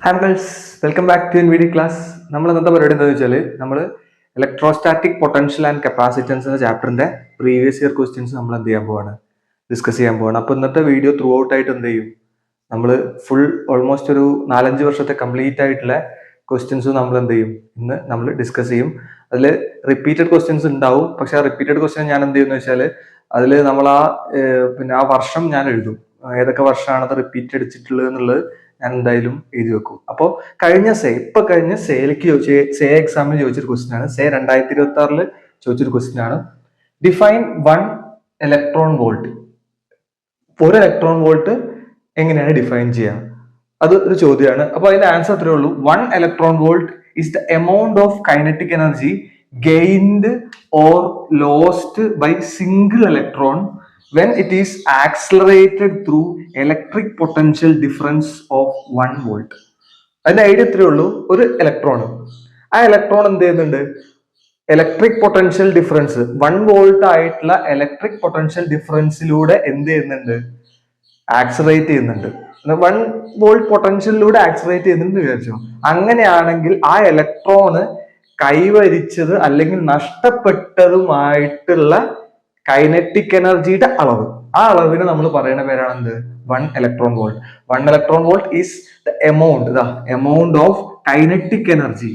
Hi girls, welcome back to NVD class. നമ്മൾ ഇന്നത്തെ പരിപാടി എന്താണെന്ന് വെച്ചാൽ നമ്മൾ ഇലക്ട്രോസ്റ്റാറ്റിക് പൊട്ടൻഷ്യൽ ആൻഡ് കപ്പാസിറ്റൻസ് എന്ന ചാപ്റ്ററിന്റെ പ്രീവിയസ് ഇയർ ക്വസ്റ്റ്യൻസ് നമ്മൾ എന്ത് ചെയ്യാൻ പോവാണ്, ഡിസ്കസ് ചെയ്യാൻ പോവാണ്. അപ്പോൾ ഇന്നത്തെ വീഡിയോ ത്രൂ ഔട്ട് ആയിട്ട് എന്ത് ചെയ്യും, നമ്മൾ ഫുൾ ഓൾമോസ്റ്റ് ഒരു 4-5 വർഷത്തെ കംപ്ലീറ്റ് ആയിട്ടുള്ള ക്വസ്റ്റ്യൻസ് നമ്മൾ എന്ത് ചെയ്യും, ഇന്ന് നമ്മൾ ഡിസ്കസ് ചെയ്യും. അതിൽ റിപ്പീറ്റഡ് ക്വസ്റ്റ്യൻസ് ഉണ്ടാവും. പക്ഷെ ആ റിപ്പീറ്റഡ് ക്വസ്റ്റ്യൻ ഞാൻ എന്ത് ചെയ്യുന്നു വെച്ചാൽ അതിൽ നമ്മൾ ആ വർഷം ഞാൻ എഴുതും, ഏതൊക്കെ വർഷമാണ് അത് റിപ്പീറ്റ് അടിച്ചിട്ടുള്ളത് എന്നുള്ളത് ഞാൻ എന്തായാലും എഴുതി വെക്കും. അപ്പോൾ കഴിഞ്ഞ സേ എക്സാമിന് ചോദിച്ചൊരു ക്വസ്റ്റ്യൻ ആണ്. സേ 2026 ചോദിച്ചൊരു ക്വസ്റ്റ്യൻ ആണ്. Define 1 electron volt. ഒരു ഇലക്ട്രോൺ വോൾട്ട് എങ്ങനെയാണ് ഡിഫൈൻ ചെയ്യുക, അത് ഒരു ചോദ്യമാണ്. അപ്പൊ അതിന്റെ ആൻസർ അത്രേ ഉള്ളൂ. 1 electron volt is the amount of kinetic energy gained or lost by single electron when it is accelerated through electric potential difference of 1 volt. അതിന്റെ ഐഡിയ ഇത്രയേ ഉള്ളൂ. ഒരു ഇലക്ട്രോൺ, ആ ഇലക്ട്രോൺ എന്ത് ചെയ്യുന്നുണ്ട്, ഇലക്ട്രിക് പൊട്ടൻഷ്യൽ ഡിഫറൻസ് 1 വോൾട്ട് ആയിട്ടുള്ള electric potential ഡിഫറൻസിലൂടെ എന്ത് ചെയ്യുന്നുണ്ട്, ആക്സലറേറ്റ് ചെയ്യുന്നുണ്ട്. 1 വോൾട്ട് പൊട്ടൻഷ്യലിലൂടെ ആക്സലറേറ്റ് ചെയ്യുന്നുണ്ട് വിചാരിച്ചു. അങ്ങനെയാണെങ്കിൽ ആ ഇലക്ട്രോണ് കൈവരിച്ചത് അല്ലെങ്കിൽ നഷ്ടപ്പെട്ടതുമായിട്ടുള്ള കൈനറ്റിക് എനർജിയുടെ അളവ്, ആ അളവിന് നമ്മൾ പറയുന്ന പേരാണ് എന്ത്, 1 electron volt. 1 electron volt is the amount of kinetic energy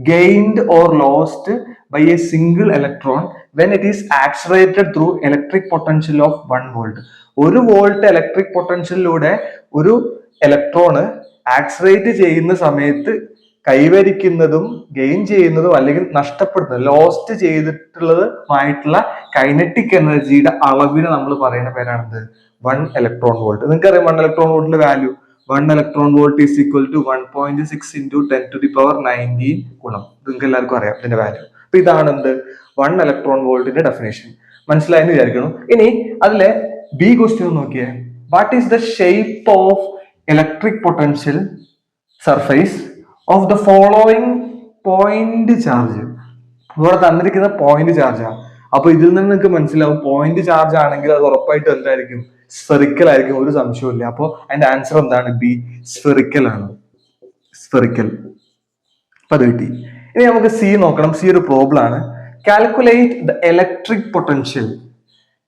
gained or lost by a single electron when it is accelerated through electric potential of 1 volt. 1 volt electric പൊട്ടൻഷ്യലിലൂടെ ഒരു ഇലക്ട്രോണ് ആക്സലറേറ്റ് ചെയ്യുന്ന സമയത്ത് കൈവരിക്കുന്നതും ഗെയിൻ ചെയ്യുന്നതും അല്ലെങ്കിൽ നഷ്ടപ്പെടുന്നത്, lost ചെയ്തിട്ടുള്ളതുമായിട്ടുള്ള kinetic എനർജിയുടെ അളവിനെ നമ്മൾ പറയുന്ന പേരാണെന്ത്, 1 ഇലക്ട്രോൺ വോൾട്ട്. നിങ്ങൾക്കറിയാം 1 ഇലക്ട്രോൺ വോൾട്ടിന്റെ value 1 electron volt is equal to 1.6 into 10⁻19 കുളം. നിങ്ങൾക്ക് എല്ലാവർക്കും അറിയാം ഇതിന്റെ വാല്യൂ. അപ്പൊ ഇതാണ് എന്ത്, 1 ഇലക്ട്രോൺ വോൾട്ടിന്റെ ഡെഫിനേഷൻ. മനസ്സിലായെന്ന് വിചാരിക്കണം. ഇനി അതിലെ ബി ക്വസ്റ്റ്യൻ നോക്കിയേ. What is the shape of electric potential surface of the following point charge. ഇവിടെ തന്നിരിക്കുന്ന പോയിന്റ് ചാർജാണ്. അപ്പൊ ഇതിൽ നിന്ന് നിങ്ങൾക്ക് മനസ്സിലാവും പോയിന്റ് ചാർജ് ആണെങ്കിൽ അത് ഉറപ്പായിട്ടും എന്തായിരിക്കും, സ്ഫെറിക്കൽ ആയിരിക്കും, ഒരു സംശയവും ഇല്ല. അപ്പൊ അതിന്റെ ആൻസർ എന്താണ്, ബി, സ്ഫെറിക്കൽ ആണ്. സ്ഫെറിക്കൽ. അപ്പൊ അത് കിട്ടി. ഇനി നമുക്ക് സി നോക്കണം. സി ഒരു പ്രോബ്ലം ആണ്. Calculate the electric potential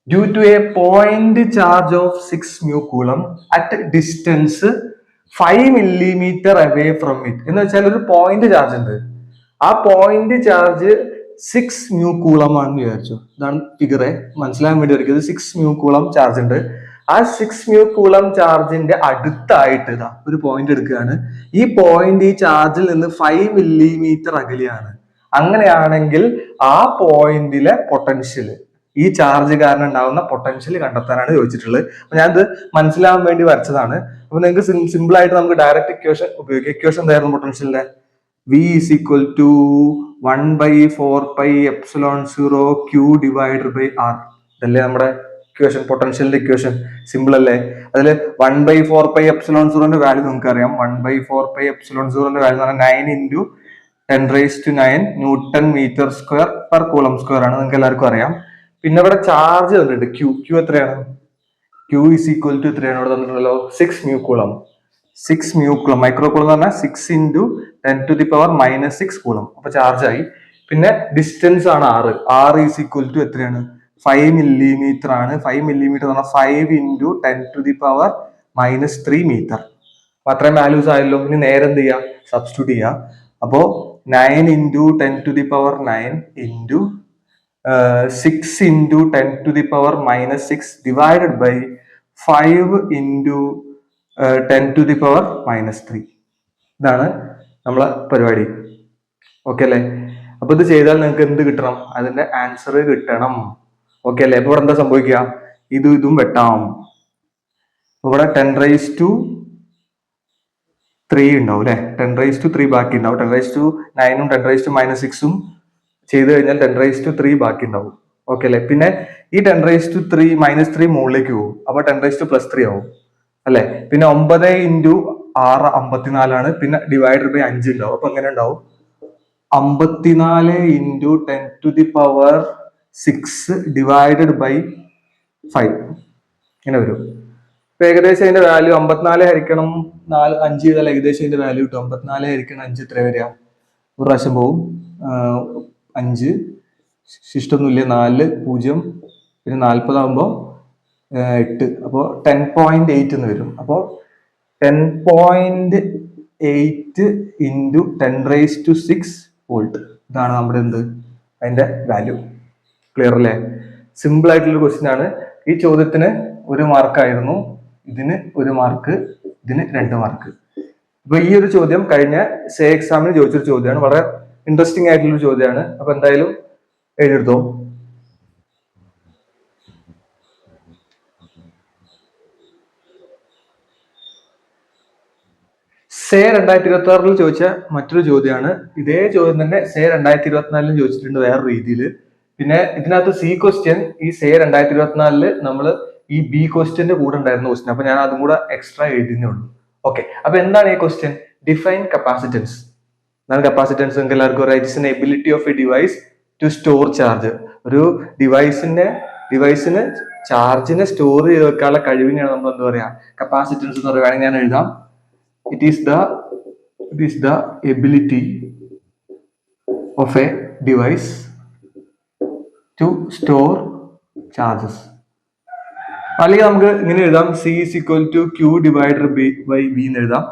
due to a point charge of 6 mu coulomb at distance 5 millimeter away from it. എന്ന് വെച്ചാൽ ഒരു പോയിന്റ് ചാർജ് ഉണ്ട്, ആ പോയിന്റ് ചാർജ് 6 mu coulomb ആണെന്ന് വിചാരിച്ചു. ഇതാണ് ഫിഗറെ മനസ്സിലാകാൻ വേണ്ടി വരയ്ക്കുന്നത്. 6 mu coulomb ചാർജ് ഉണ്ട്. ആ 6 mu coulomb ചാർജിന്റെ അടുത്തായിട്ട് ഇതാ ഒരു പോയിന്റ് എടുക്കുകയാണ്. ഈ പോയിന്റ് ഈ ചാർജിൽ നിന്ന് 5 millimeter അകലെയാണ്. അങ്ങനെയാണെങ്കിൽ ആ പോയിന്റിലെ പൊട്ടൻഷ്യൽ, ഈ ചാർജ് കാരണം ഉണ്ടാകുന്ന പൊട്ടൻഷ്യൽ കണ്ടെത്താനാണ് ചോദിച്ചിട്ടുള്ളത്. അപ്പൊ ഞാനിത് മനസ്സിലാവാൻ വേണ്ടി വരച്ചതാണ്. അപ്പൊ നിങ്ങൾക്ക് സിമ്പിൾ ആയിട്ട് നമുക്ക് ഡയറക്റ്റ് ഇക്വേഷൻ ഉപയോഗിക്കാം. ഇക്വേഷൻ എന്തായിരുന്നു പൊട്ടൻഷ്യലിന്റെ? V is equal to 1/4πε0 Q divided by R. ഇതല്ലേ നമ്മുടെ ഇക്വേഷൻ, പൊട്ടൻഷ്യലിന്റെ ഇക്വേഷൻ. സിമ്പിൾ അല്ലേ? അതിൽ 1/4πε0 വാല്യൂ നിങ്ങൾക്ക് അറിയാം. 1/4πε0 വാല്യൂ എന്ന് പറഞ്ഞാൽ 9 into 10⁻⁹ newton metre square per coulomb square ആണ്. നിങ്ങൾക്ക് എല്ലാവർക്കും അറിയാം. പിന്നെ ഇവിടെ ചാർജ് തന്നിട്ടുണ്ട്, Q എത്രയാണ്? Q is equal to എത്രയാണ് ഇവിടെ തന്നിട്ടുണ്ടല്ലോ, 6 mu coulomb. 6 mu coulomb, micro coulomb എന്ന് പറഞ്ഞാൽ 6 into 10⁻⁻6 കൂളം. അപ്പൊ ചാർജ് ആയി. പിന്നെ ഡിസ്റ്റൻസ് ആണ് R ഈസ് ഈക്വൽ ടു എത്രയാണ്, 5 millimeter ആണ്. 5 millimeter എന്ന് പറഞ്ഞാൽ 5 into 10⁻³ മീറ്റർ. അപ്പൊ അത്രയും വാല്യൂസ് ആയല്ലോ. ഇനി നേരെ എന്ത് ചെയ്യാം, സബ്സ്റ്റിറ്റ്യൂട്ട് ചെയ്യാം. അപ്പോ 9 into 10⁻⁹ into 6 into 10⁻⁻6 divided by 5 into 10⁻⁻3. ഇതാണ് നമ്മളെ പരിപാടി. ഓക്കെ അല്ലേ? അപ്പൊ ഇത് ചെയ്താൽ നിങ്ങൾക്ക് എന്ത് കിട്ടണം, അതിന്റെ ആൻസർ കിട്ടണം. ഓക്കെ അല്ലേ? അപ്പൊ ഇവിടെ എന്താ സംഭവിക്കുക, ഇതും വെട്ടാം. ഇവിടെ 10⁻³ ഉണ്ടാവും അല്ലെ, 10⁻³ ബാക്കി ഉണ്ടാവും. 10⁻⁹ 10⁻⁻6 ചെയ്ത് കഴിഞ്ഞാൽ 10⁻³ ബാക്കി ഉണ്ടാവും. ഓക്കെ അല്ലെ? പിന്നെ ഈ 10⁻³ മുകളിലേക്ക് പോകും. അപ്പൊ 10⁻+3 ആവും അല്ലെ? പിന്നെ 9 into 6 54 പിന്നെ ഡിവൈഡഡ് ബൈ 5 ഉണ്ടാവും. അപ്പൊ എങ്ങനെ ഉണ്ടാവും, 54 into 10⁻⁶ divided by 5 ഇങ്ങനെ വരും. ഇപ്പൊ ഏകദേശം അതിന്റെ വാല്യൂ 54 ഹരിക്കണം 5 ചെയ്താൽ ഏകദേശം അതിന്റെ വാല്യൂ കിട്ടും. 54 ഹരിക്കണം 5 എത്ര വരിക? ഒരു പ്രാവശ്യം പോവും, 5 ശിഷ്ടൊന്നുമില്ല, 4 0 പിന്നെ 40 ആകുമ്പോൾ 8, അപ്പോൾ 10.8 എന്ന് വരും. അപ്പോൾ 10.8 ഇൻറ്റു 10⁻6 വോൾട്ട്, ഇതാണ് നമ്മുടെ എന്ത് അതിന്റെ വാല്യൂ. ക്ലിയർ അല്ലേ? സിമ്പിൾ ആയിട്ടുള്ള ക്വസ്റ്റ്യൻ ആണ്. ഈ ചോദ്യത്തിന് 1 മാർക്കായിരുന്നു, ഇതിന് 1 മാർക്ക്, ഇതിന് 2 മാർക്ക്. അപ്പൊ ഈ ഒരു ചോദ്യം കഴിഞ്ഞ സേ എക്സാമിന് ചോദിച്ചൊരു ചോദ്യമാണ്, വളരെ ഇൻട്രസ്റ്റിംഗ് ആയിട്ടുള്ള ചോദ്യമാണ്. അപ്പൊ എന്തായാലും എഴുതിയെടുത്തോ. സേ 2026 ചോദിച്ച മറ്റൊരു ചോദ്യമാണ്. ഇതേ ചോദ്യം തന്നെ സേ 2024 ചോദിച്ചിട്ടുണ്ട് വേറെ രീതിയിൽ. പിന്നെ ഇതിനകത്ത് സി ക്വസ്റ്റ്യൻ ഈ സേ 2024 നമ്മൾ ഈ ബി ക്വസ്റ്റ്യന്റെ കൂടെ ഉണ്ടായിരുന്ന ക്വസ്റ്റ്യൻ, അപ്പൊ ഞാൻ അതും കൂടെ എക്സ്ട്രാ എഴുതുന്നേ ഉള്ളൂ. ഓക്കെ, അപ്പൊ എന്താണ് ഈ ക്വസ്റ്റ്യൻ? Define capacitance. എന്താണ് കപ്പാസിറ്റൻസ്? നിങ്ങൾക്ക് എല്ലാവർക്കും അറിയാം. It's an ability of a device to store charge. ഒരു ഡിവൈസിന് ചാർജിനെ സ്റ്റോർ ചെയ്ത് വെക്കാനുള്ള കഴിവിനെയാണ് നമ്മൾ എന്താ പറയാ കപ്പാസിറ്റൻസ് എന്ന് പറയുക. വേണമെങ്കിൽ ഞാൻ എഴുതാം, it is the ability of a device to store charges. അല്ലെങ്കിൽ നമുക്ക് ഇങ്ങനെ എഴുതാം, C is equal to Q divided by V എന്ന് എഴുതാം.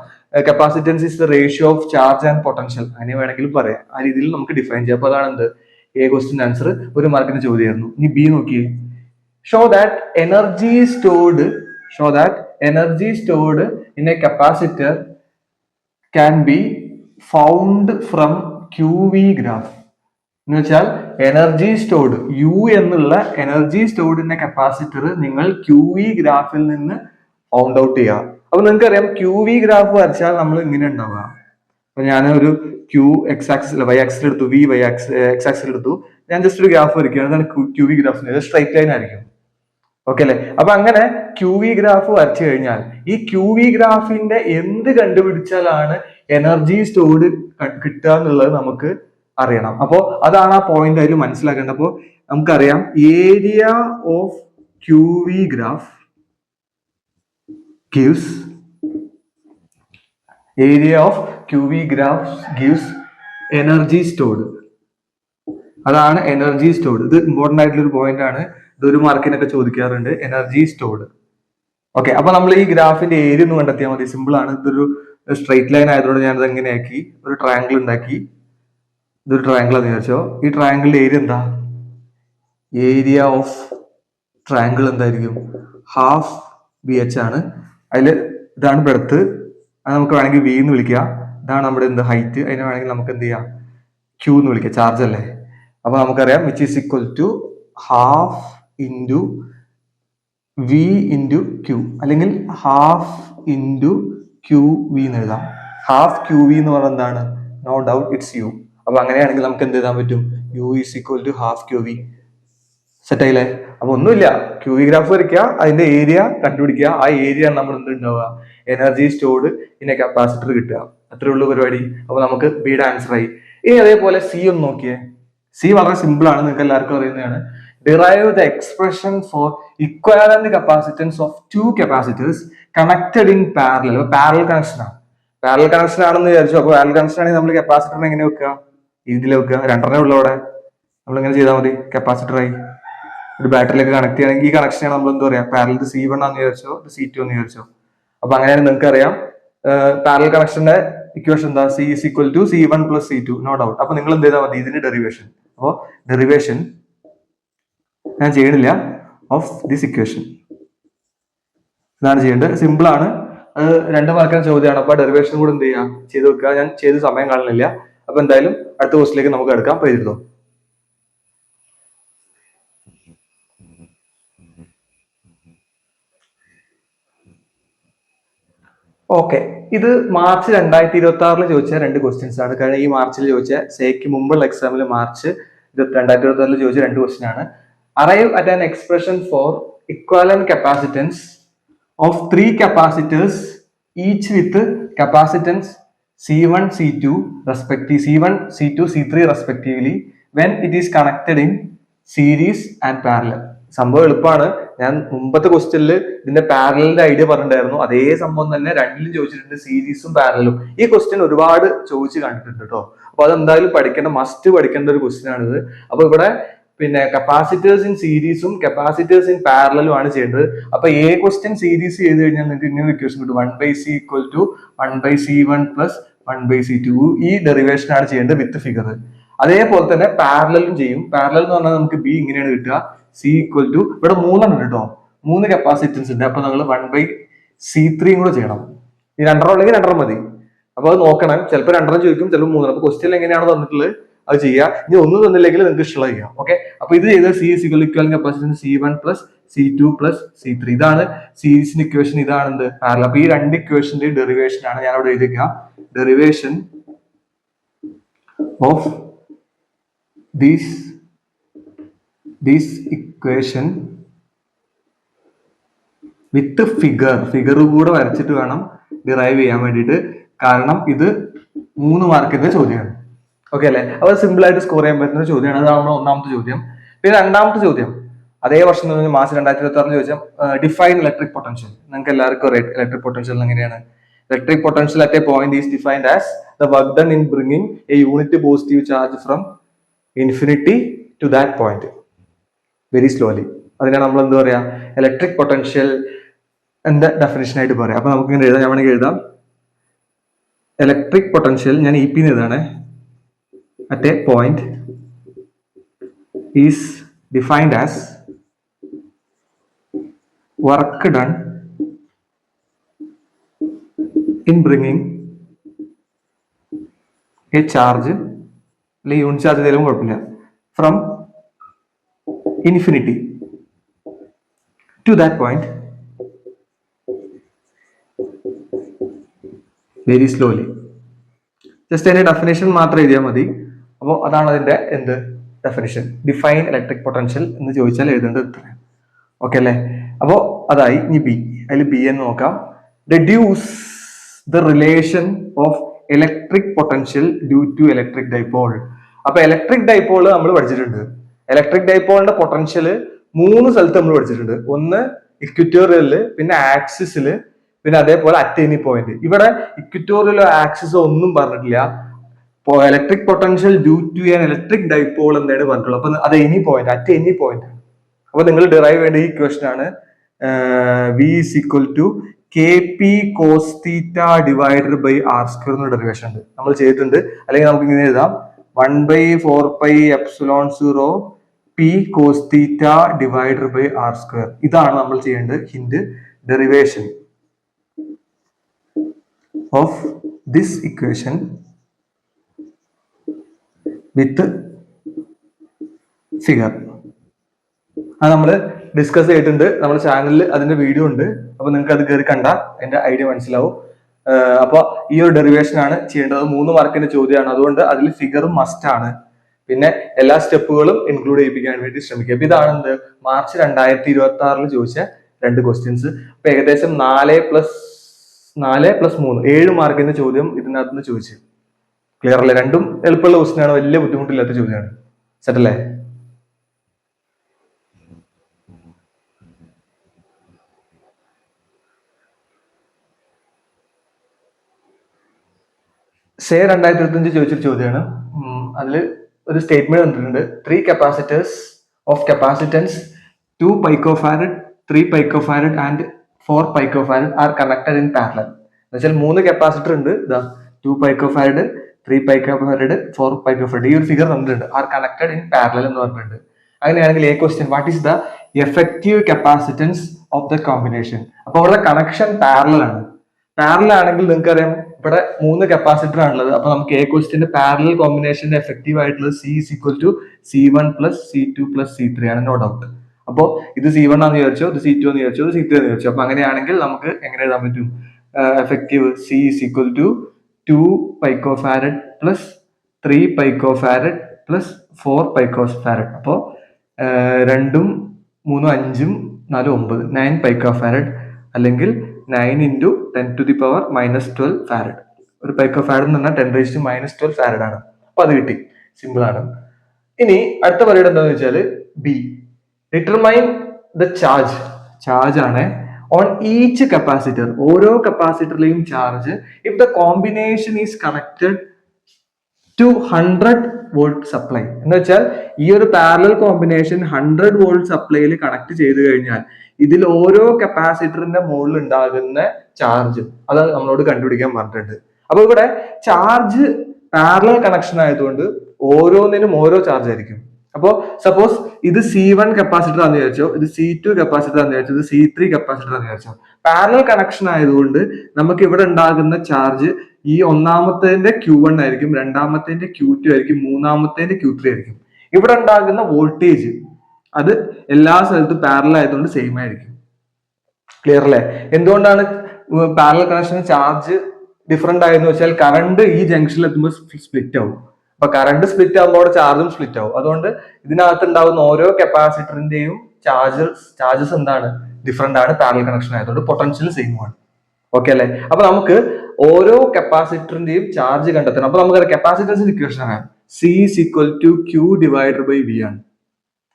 Capacitance is the ratio of charge and potential, അങ്ങനെ വേണമെങ്കിലും പറയാം. ആ രീതിയിൽ നമുക്ക് ഡിഫൈൻ ചെയ്യാം. അപ്പൊ അതാണ് എന്ത് എ ക്വസ്റ്റ്യൻ ആൻസർ, 1 മാർക്കിന്റെ ചോദ്യമായിരുന്നു. ഇനി ബി നോക്കിയേ. Show that energy stored in a capacitor can be found from QV graph. എന്ന് വെച്ചാൽ എനർജി സ്റ്റോർഡ് യു എന്നുള്ള energy stored in A capacitor നിങ്ങൾ QV ഗ്രാഫിൽ നിന്ന് ഫൗണ്ട് ഔട്ട് ചെയ്യുക. അപ്പൊ നിങ്ങൾക്ക് അറിയാം QV ഗ്രാഫ് വരച്ചാൽ നമ്മൾ ഇങ്ങനെ ഉണ്ടാവുക. അപ്പൊ ഞാൻ ഒരു Q X axis Y axis എടുത്തു, V വൈ എക്സ് ആക്സിൽ എടുത്തു. ഞാൻ ജസ്റ്റ് ഒരു ഗ്രാഫ് വരയ്ക്കുകയാണ്. അതാണ് QV ഗ്രാഫ്. സ്ട്രൈറ്റ് ലൈൻ ആയിരിക്കും. ഓക്കെ അല്ലെ? അപ്പൊ അങ്ങനെ QV ഗ്രാഫ് വരച്ചു കഴിഞ്ഞാൽ ഈ QV ഗ്രാഫിന്റെ എന്ത് കണ്ടുപിടിച്ചാലാണ് എനർജി സ്റ്റോർഡ് കിട്ടുക എന്നുള്ളത് നമുക്ക് അറിയണം. അപ്പോ അതാണ് ആ പോയിന്റ് അതിൽ മനസ്സിലാക്കേണ്ടത്. അപ്പോ നമുക്കറിയാം area of QV graph gives energy stored. അതാണ് എനർജി സ്റ്റോർഡ്. ഇത് ഇമ്പോർട്ടന്റ് ആയിട്ടുള്ള ഒരു പോയിന്റ് ആണ്. ഇതൊരു മാർക്കിനൊക്കെ ചോദിക്കാറുണ്ട്, എനർജി സ്റ്റോർഡ്. ഓക്കെ, അപ്പൊ നമ്മൾ ഈ ഗ്രാഫിന്റെ ഏരിയ ഒന്ന് കണ്ടെത്തിയാൽ മതി. സിമ്പിൾ ആണ്. ഇതൊരു സ്ട്രൈറ്റ് ലൈൻ ആയതുകൊണ്ട് ഞാൻ ഇത് എങ്ങനെയാക്കി ഒരു ട്രയാങ്കിൾ ഉണ്ടാക്കി. ഇതൊരു ട്രയാങ്കിൾ എന്ന് വിചാരിച്ചോ. ഈ ട്രയാങ്കിളിന്റെ ഏരിയ എന്താ? ഏരിയ ഓഫ് ട്രയാങ്കിൾ എന്തായിരിക്കും? ഹാഫ് BH ആണ്. അതിൽ ഇതാണ് ബ്രെഡ്ത്ത്, അത് നമുക്ക് വേണമെങ്കിൽ V എന്ന് വിളിക്കാം. ഇതാണ് നമ്മുടെ എന്ത് ഹൈറ്റ്, അതിനെ വേണമെങ്കിൽ നമുക്ക് എന്ത് ചെയ്യാം Q എന്ന് വിളിക്കാം. ചാർജ് അല്ലേ? അപ്പൊ നമുക്കറിയാം which is equal to half into V into Q, അല്ലെങ്കിൽ ഹാഫ് ഇൻറ്റു QV എന്ന് എഴുതാം. ഹാഫ് QV എന്ന് പറയുന്നത് എന്താണ്? No doubt it's U. അപ്പൊ അങ്ങനെയാണെങ്കിൽ നമുക്ക് എന്ത് എഴുതാൻ പറ്റും? U is equal to half QV. Set ആയില്ലേ? അപ്പൊ ഒന്നുമില്ല, QV ഗ്രാഫ് വരയ്ക്കുക, അതിന്റെ ഏരിയ കണ്ടുപിടിക്കുക. ആ ഏരിയ നമ്മൾ എന്ത് ഉണ്ടാവുക? Energy stored in A capacitor കിട്ടുക. അത്രേ ഉള്ളൂ പരിപാടി. അപ്പൊ നമുക്ക് ബിയുടെ ആൻസർ ആയി. ഇനി അതേപോലെ സി ഒന്ന് നോക്കിയേ. സി വളരെ സിമ്പിൾ ആണ്, നിങ്ങൾക്ക് എല്ലാവർക്കും അറിയുന്നതാണ്. Derive the expression for equivalent capacitance of 2 capacitors connected in parallel. Parallel connection ആണെന്ന് വിചാരിച്ചു. അപ്പൊ പാരലൽ കണക്ഷൻ ആണെങ്കിൽ നമ്മൾ കപ്പാസിറ്ററിനെ എങ്ങനെ വെക്കുക? ഇതിൽ വെക്കുക. 2 ഉള്ളവിടെ നമ്മൾ ഇങ്ങനെ ചെയ്താൽ മതി. കപ്പാസിറ്ററായി ഒരു ബാറ്ററിയിലേക്ക് കണക്ട് ചെയ്യണമെങ്കിൽ ഈ കണക്ഷനാണ് നമ്മൾ എന്താ പറയാ പാരലൽ C1 ആണെന്ന് വിചാരിച്ചോ, C2 എന്ന് വിചാരിച്ചോ. അപ്പൊ അങ്ങനെയാണ് നിങ്ങൾക്ക് അറിയാം പാരലൽ കണക്ഷന്റെ ഇക്വേഷൻ എന്താ? C is equal to C1 plus C2, no doubt. അപ്പൊ നിങ്ങൾ എന്ത് ചെയ്താൽ മതി? ഇതിന്റെ ഡെറിവേഷൻ. അപ്പോ ഡെറിവേഷൻ ഞാൻ ചെയ്യണില്ല ഓഫ് ദിസ് ഇക്വേഷൻ, ഇതാണ് ചെയ്യേണ്ടത്. സിമ്പിൾ ആണ്, 2 മാർക്കിന്റെ ചോദ്യമാണ്. അപ്പൊ ഡെറിവേഷൻ കൂടെ എന്ത് ചെയ്യാം ചെയ്ത് വെക്കുക. ഞാൻ ചെയ്ത് സമയം കാണുന്നില്ല. അപ്പൊ എന്തായാലും അടുത്ത ക്വസ്റ്റിലേക്ക് നമുക്ക് എടുക്കാം. എഴുതിട്ടോ. ഓക്കെ, ഇത് മാർച്ച് 2026 ചോദിച്ച 2 ക്വസ്റ്റ്യൻസ് ആണ്. കാരണം ഈ മാർച്ചിൽ ചോദിച്ച സേക്ക് മുമ്പുള്ള എക്സാമിൽ മാർച്ച് 2026 ചോദിച്ച 2 ക്വസ്റ്റ്യൻ ആണ്. Arrive at an expression for equivalent capacitance of 3 capacitors each with capacitance C1, C2 respectively when it is connected in series and parallel. സംഭവം എളുപ്പമാണ്. ഞാൻ മുമ്പത്തെ ക്വസ്റ്റ്യനിൽ ഇതിന്റെ പാരലിന്റെ ഐഡിയ പറഞ്ഞിട്ടുണ്ടായിരുന്നു. അതേ സംഭവം തന്നെ രണ്ടിലും ചോദിച്ചിട്ടുണ്ട്, സീരീസും പാരലും. ഈ ക്വസ്റ്റ്യൻ ഒരുപാട് ചോദിച്ച് കണ്ടിട്ടുണ്ട് കേട്ടോ. അപ്പൊ അതെന്തായാലും പഠിക്കേണ്ട, മസ്റ്റ് പഠിക്കേണ്ട ഒരു ക്വസ്റ്റ്യൻ ആണിത്. അപ്പൊ ഇവിടെ പിന്നെ കപ്പാസിറ്റേഴ്സ് ഇൻ സീരീസും കപ്പാസിറ്റേഴ്സ് ഇൻ പാരലും ആണ് ചെയ്യേണ്ടത്. അപ്പൊ എ ക്വസ്റ്റ്യൻ സീരീസ് ചെയ്ത് കഴിഞ്ഞാൽ നിങ്ങൾക്ക് ഇങ്ങനെ ഇക്വേഷൻ കിട്ടും, 1/c = 1/c1 + 1/c2. ഈ ഡെറിവേഷൻ ആണ് ചെയ്യേണ്ടത് വിത്ത് ഫിഗർ. അതേപോലെ തന്നെ പാരലും ചെയ്യും. പാരലൽ എന്ന് പറഞ്ഞാൽ നമുക്ക് ബി ഇങ്ങനെയാണ് കിട്ടുക, c = ഇവിടെ 3 ഉണ്ട് കേട്ടോ, 3 കപ്പാസിറ്റൻസ് ഉണ്ട്. അപ്പൊ നമ്മൾ 1/c3 കൂടെ ചെയ്യണം. ഈ 2 ഉണ്ടെങ്കിൽ 2 മതി. അപ്പൊ അത് നോക്കണം, ചിലപ്പോൾ 2 ചോദിക്കും, ചിലപ്പോൾ 3. അപ്പൊ ക്വസ്റ്റ്യൻ എങ്ങനെയാണ് തന്നിട്ടുള്ളത് അത് ചെയ്യുക. ഇനി ഒന്നും തന്നില്ലെങ്കിൽ നിങ്ങൾക്ക് ഇഷ്ടമുള്ള ചെയ്യാം. ഓക്കെ, അപ്പൊ ഇത് ചെയ്ത c = capacitance c1 + c2 + c3. ഇതാണ് സീരീസിന്റെ ഇക്വേഷൻ, ഇതാണ് എന്ത് പാരലൽ. അപ്പൊ ഈ രണ്ട് ഇക്വേഷന്റെ ഡെറിവേഷൻ ആണ് ഞാൻ അവിടെ എഴുതിക്കുക. Derivation of this equation with figure കൂടെ വരച്ചിട്ട് വേണം ഡിറൈവ് ചെയ്യാൻ വേണ്ടിയിട്ട്. കാരണം ഇത് 3 മാർക്കിന്റെ ചോദ്യമാണ്. ഓക്കെ അല്ലെ? അപ്പൊ സിമ്പിൾ ആയിട്ട് സ്കോർ ചെയ്യാൻ പറ്റുന്ന ചോദ്യമാണ്. അതാണ് നമ്മുടെ ഒന്നാമത്തെ ചോദ്യം. പിന്നെ രണ്ടാമത്തെ ചോദ്യം അതേ വർഷം തന്നെ, മാർച്ച് 2026 ചോദിച്ചാൽ ഡിഫൈൻ ഇലക്ട്രിക് പൊട്ടൻഷ്യൽ. നിങ്ങൾക്ക് എല്ലാവർക്കും അറിയാം ഇലക്ട്രിക് പൊട്ടൻഷ്യൽ എങ്ങനെയാണ്. Electric potential at a point is defined as the work done in bringing a unit positive charge from infinity to that point very slowly. അതിനാണ് നമ്മൾ എന്താ പറയാ, ഇലക്ട്രിക് പൊട്ടൻഷ്യൽ എന്താ definition ആയിട്ട് പറയാം. അപ്പൊ നമുക്ക് ഇങ്ങനെ എഴുതാം, ഞാൻ വേണമെങ്കിൽ എഴുതാം. ഇലക്ട്രിക് പൊട്ടൻഷ്യൽ, ഞാൻ ഇ പി എഴുതാണ്, at a point is defined as work done in bringing a charge, അല്ലെങ്കിൽ യൂണിറ്റ് ചാർജ് ചെയ്താലും കുഴപ്പമില്ല, from infinity to that point very slowly. Just അതിന്റെ ഡെഫിനേഷൻ മാത്രം എഴുതിയാൽ മതി. അപ്പോൾ അതാണ് അതിന്റെ എന്ത് ഡെഫിനേഷൻ, ഡിഫൈൻ ഇലക്ട്രിക് പൊട്ടൻഷ്യൽ എന്ന് ചോദിച്ചാൽ എഴുതേണ്ടത് ഇത്രയാണ്. ഓക്കെ അല്ലേ? അപ്പോൾ അതായി. ഇനി ബി, അതിൽ ബി എന്ന് നോക്കാം. Reduce the relation of electric potential due to electric dipole. അപ്പൊ ഇലക്ട്രിക് ഡൈപോൾ നമ്മൾ പഠിച്ചിട്ടുണ്ട്. ഇലക്ട്രിക് ഡൈപോളിന്റെ പൊട്ടൻഷ്യൽ 3 സ്ഥലത്ത് നമ്മൾ പഠിച്ചിട്ടുണ്ട്. ഒന്ന് ഇക്വിറ്റോറിയലില്, പിന്നെ ആക്സിസില്, പിന്നെ അതേപോലെ അറ്റ് എനി പോയിന്റ്. ഇവിടെ ഇക്വിറ്റോറിയലോ ആക്സിസോ ഒന്നും പറഞ്ഞിട്ടില്ല. Electric potential due to an electric dipole എന്നാണ് പറഞ്ഞിട്ടുള്ളത്. അപ്പൊ അത് any point, at any point. അപ്പൊ നിങ്ങൾ ഡിറൈവ് ചെയ്യേണ്ട ഈ ഇക്വേഷൻ ആണ് v = kp cos θ / r² എന്ന ഡെറിവേഷൻ ഉണ്ട്, നമ്മൾ ചെയ്തിട്ടുണ്ട്. അല്ലെങ്കിൽ നമുക്ക് ഇങ്ങനെ എഴുതാം, 1/4πε0 p cos θ / r². ഇതാണ് നമ്മൾ ചെയ്യേണ്ടത് hint. Derivation of this equation with figure. അത് നമ്മൾ ഡിസ്കസ് ചെയ്തിട്ടുണ്ട്, നമ്മുടെ ചാനലിൽ അതിന്റെ വീഡിയോ ഉണ്ട്. അപ്പൊ നിങ്ങൾക്ക് അത് കയറി കണ്ടാൽ അതിന്റെ ഐഡിയ മനസ്സിലാവും. അപ്പൊ ഈ ഒരു ഡെറിവേഷൻ ആണ് ചെയ്യേണ്ടത്. 3 മാർക്കിന്റെ ചോദ്യമാണ്, അതുകൊണ്ട് അതിൽ ഫിഗറും മസ്റ്റ് ആണ്. പിന്നെ എല്ലാ സ്റ്റെപ്പുകളും ഇൻക്ലൂഡ് ചെയ്യിപ്പിക്കാൻ വേണ്ടി ശ്രമിക്കുക. അപ്പൊ ഇതാണ് എന്ത് മാർച്ച് 2026 ചോദിച്ച 2 ക്വസ്റ്റ്യൻസ്. അപ്പൊ ഏകദേശം 4 + 3 7 മാർക്കിന്റെ ചോദ്യം ഇതിനകത്ത് നിന്ന് ചോദിച്ചു. ക്ലിയർ അല്ലേ? രണ്ടും എളുപ്പമുള്ള ക്വസ്റ്റ്യൻ ആണ്, വലിയ ബുദ്ധിമുട്ടില്ലാത്ത ചോദ്യമാണ്. സെറ്റ് അല്ലേ? സേ 2025 ചോദിച്ചൊരു ചോദ്യമാണ്. അതിൽ ഒരു സ്റ്റേറ്റ്മെന്റ് തന്നിട്ടുണ്ട്, 3 capacitors of capacitance 2 picofarad, 3 picofarad and 4 picofarad are connected in parallel. എന്നുവെച്ചാൽ 3 കപ്പാസിറ്റർ ഉണ്ട്, 2 picofarad, 3 picofarad, 4 picofarad. ഈ ഒരു ഫിഗർ തന്നിട്ടുണ്ട്, ആർ കണക്റ്റഡ് ഇൻ പാരലൽ എന്ന് പറഞ്ഞിട്ടുണ്ട്. അങ്ങനെയാണെങ്കിൽ A question, what is the effective capacitance of the combination? അപ്പൊ അവിടെ കണക്ഷൻ പാരലൽ ആണ്. പാരലൽ ആണെങ്കിൽ നിങ്ങൾക്ക് അറിയാം ഇവിടെ 3 കപ്പാസിറ്റർ ആണുള്ളത്. അപ്പൊ നമുക്ക് എ ക്വസ്റ്റ്യന്റെ പാരലൽ കോമ്പിനേഷന്റെ എഫക്റ്റീവ് ആയിട്ടുള്ളത് C = C1 + C2 + C3 ആണ്, നോ ഡൗട്ട്. അപ്പൊ ഇത് C1 ആണെന്ന് വിചാരിച്ചോ, ഇത് C2 എന്ന് വിചാരിച്ചോ, ഇത് C3 എന്ന് വിചാരിച്ചോ. അപ്പൊ അങ്ങനെയാണെങ്കിൽ നമുക്ക് എങ്ങനെ എഴുതാൻ പറ്റും? Effective C = 2 picofarad + 3 picofarad + 4 picofarad. അപ്പോ 2ഉം 3ഉം 5ഉം 4ഉം 9, 9 picofarad, അല്ലെങ്കിൽ 9 × 10⁻⁻12 ഫാരഡ്. ഒരു പൈക്കോഫാരഡ് എന്ന് പറഞ്ഞാൽ 10⁻⁻12 ഫാരഡ് ആണ്. അപ്പൊ അത് കിട്ടി, സിമ്പിൾ ആണ്. ഇനി അടുത്ത പറയുന്നത് എന്താണെന്ന് വെച്ചാൽ ബി, ഡിറ്റർമൈൻ ദ ചാർജ് ആണ് ഓൺ ഈച്ച് കപ്പാസിറ്റർ, ഓരോ കപ്പാസിറ്ററിലെയും charge if the combination is connected to 100 volt supply. എന്ന് വെച്ചാൽ ഈ ഒരു പാരലൽ കോമ്പിനേഷൻ 100 വോൾട്ട് സപ്ലൈയിൽ കണക്ട് ചെയ്ത് കഴിഞ്ഞാൽ ഇതിൽ ഓരോ കപ്പാസിറ്ററിന്റെ മുകളിൽ ഉണ്ടാകുന്ന ചാർജ് അത് നമ്മളോട് കണ്ടുപിടിക്കാൻ പറഞ്ഞിട്ടുണ്ട്. അപ്പൊ ഇവിടെ ചാർജ് പാരലൽ കണക്ഷൻ ആയതുകൊണ്ട് ഓരോന്നിനും ഓരോ ചാർജ് ആയിരിക്കും. അപ്പോ സപ്പോസ് ഇത് C1 കപ്പാസിറ്റർ ആണെന്ന് വിചാരിച്ചോ, ഇത് C2 കപ്പാസിറ്റർ ആണെന്ന് വിചാരിച്ചോ, ഇത് C3 കപ്പാസിറ്റർ ആണെന്ന് വിചാരിച്ചോ, പാരലൽ കണക്ഷൻ ആയതുകൊണ്ട് നമുക്ക് ഇവിടെ ഉണ്ടാകുന്ന ചാർജ് ഈ ഒന്നാമത്തേന്റെ Q1 ആയിരിക്കും, രണ്ടാമത്തേന്റെ Q2 ആയിരിക്കും, മൂന്നാമത്തേന്റെ Q3 ആയിരിക്കും. ഇവിടെ ഉണ്ടാകുന്ന വോൾട്ടേജ് അത് എല്ലാ സ്ഥലത്തും പാരലൽ ആയതുകൊണ്ട് സെയിം ആയിരിക്കും. ക്ലിയർ അല്ലേ? എന്തുകൊണ്ടാണ് പാരലൽ കണക്ഷൻ ചാർജ് ഡിഫറെന്റ് ആയെന്ന് വെച്ചാൽ കറണ്ട് ഈ ജംഗ്ഷനിൽ എത്തുമ്പോൾ സ്പ്ലിറ്റ് ആവും. അപ്പൊ കറണ്ട് സ്പ്ലിറ്റ് ആകുമ്പോൾ അവിടെ ചാർജും സ്പ്ലിറ്റ് ആവും. അതുകൊണ്ട് ഇതിനകത്ത് ഉണ്ടാകുന്ന ഓരോ കപ്പാസിറ്ററിന്റെയും ചാർജസ് എന്താണ്, ഡിഫറെന്റ് ആണ്. പാരലൽ കണക്ഷൻ ആയതുകൊണ്ട് പൊട്ടൻഷ്യൽ സെയിം ആണ്. ഓക്കെ അല്ലെ? അപ്പൊ നമുക്ക് ഓരോ കപ്പാസിറ്ററിന്റെയും ചാർജ് കണ്ടെത്തണം. അപ്പൊ നമുക്ക് കപ്പാസിറ്റൻസിന്റെ ഇക്വേഷൻ ആണ് C is equal to Q divided by V ആണ്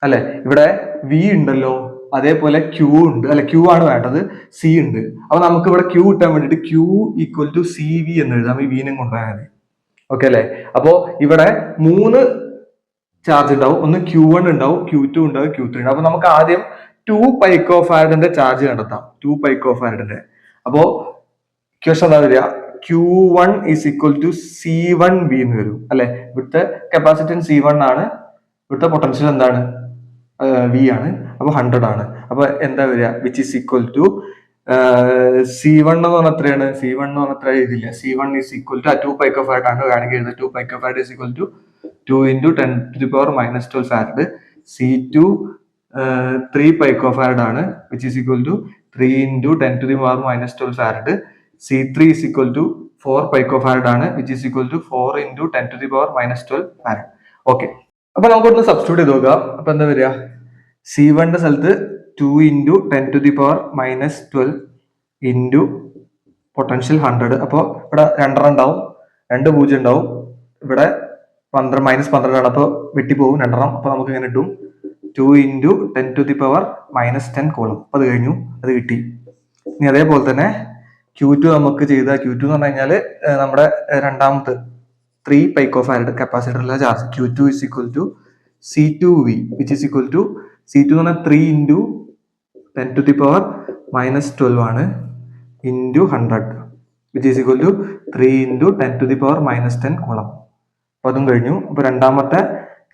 അല്ലെ? ഇവിടെ V ഉണ്ടല്ലോ, അതേപോലെ Q ഉണ്ട് അല്ലെ? Q ആണ് വേണ്ടത്, C ഉണ്ട്. അപ്പൊ നമുക്ക് ഇവിടെ Q കിട്ടാൻ വേണ്ടിട്ട് Q ഈക്വൽ ടു CV എന്ന് എഴുതാം. ഈ വീനും കൊണ്ടുപോയാൽ മതി. ഓക്കെ അല്ലെ? അപ്പോ ഇവിടെ 3 ചാർജ് ഉണ്ടാവും. ഒന്ന് Q1 ഉണ്ടാവും, Q2 ഉണ്ടാവും, Q3 ഉണ്ടാവും. അപ്പൊ നമുക്ക് ആദ്യം 2 പൈക്കോഫാരഡിന്റെ ചാർജ് കണ്ടെത്താം. 2 പൈക്കോഫാരഡിന്റെ. അപ്പോ ക്വസ്റ്റൻ എന്താ വരിക? Q1 is equal to C1V എന്ന് വരും അല്ലെ? ഇവിടുത്തെ കപ്പാസിറ്റൻസ് C1 ആണ്, ഇവിടുത്തെ പൊട്ടൻഷ്യൽ എന്താണ്? V ആണ്. അപ്പൊ 100 ആണ്. അപ്പൊ എന്താ വരിക? Which is equal to C1 എന്ന് പറഞ്ഞാൽ എത്രയാണ്? C1 എന്ന് പറഞ്ഞാൽ എത്ര എഴുതില്ല. C1 is equal to 2 പൈക്കോഫാരഡ് ആണ് വേണമെങ്കിൽ എഴുതുക. 2 പൈക്കോഫാരഡ് is equal to 2 into 10 to the power minus 12 farad. C2 3 പൈക്കോഫാരഡ് ആണ്, which is equal to 3 into 10 to the power minus 12 farad. C3 is equal to 4 പൈക്കോഫാരഡ് ആണ്, which is equal to 4 into 10 to the power minus 12 farad. Okay, അപ്പൊ നമുക്കൊന്ന് substitute ചെയ്ത് നോക്കാം. അപ്പൊ എന്താ വരിക? C1ന്റെ സ്ഥലത്ത് 2 into 10 to the power minus 12 into potential 100. അപ്പോൾ ഇവിടെ 2 ഉണ്ടാവും, 2 0 ഉണ്ടാവും. ഇവിടെ 12 minus 12 ആണ്, അപ്പോൾ വെട്ടിപ്പോവും 2. അപ്പൊ നമുക്ക് ഇങ്ങനെ ഇട്ടും 2 into 10 to the power minus 10 column. അപ്പൊ അത് കഴിഞ്ഞു, അത് കിട്ടി. ഇനി അതേപോലെ തന്നെ Q2 നമുക്ക് ചെയ്ത Q2 എന്ന് പറഞ്ഞു കഴിഞ്ഞാൽ നമ്മുടെ രണ്ടാമത്തെ 3 പൈക്കോഫാരഡ് കപ്പാസിറ്ററിലെ charge Q2 is equal to C2V, which is equal to C2 എന്ന് പറഞ്ഞാൽ 3 into 10 to the power minus 12 ആണ് into 100, which is equal to 3 into 10 to the power minus 10 column. അപ്പൊ അതും കഴിഞ്ഞു. അപ്പൊ രണ്ടാമത്തെ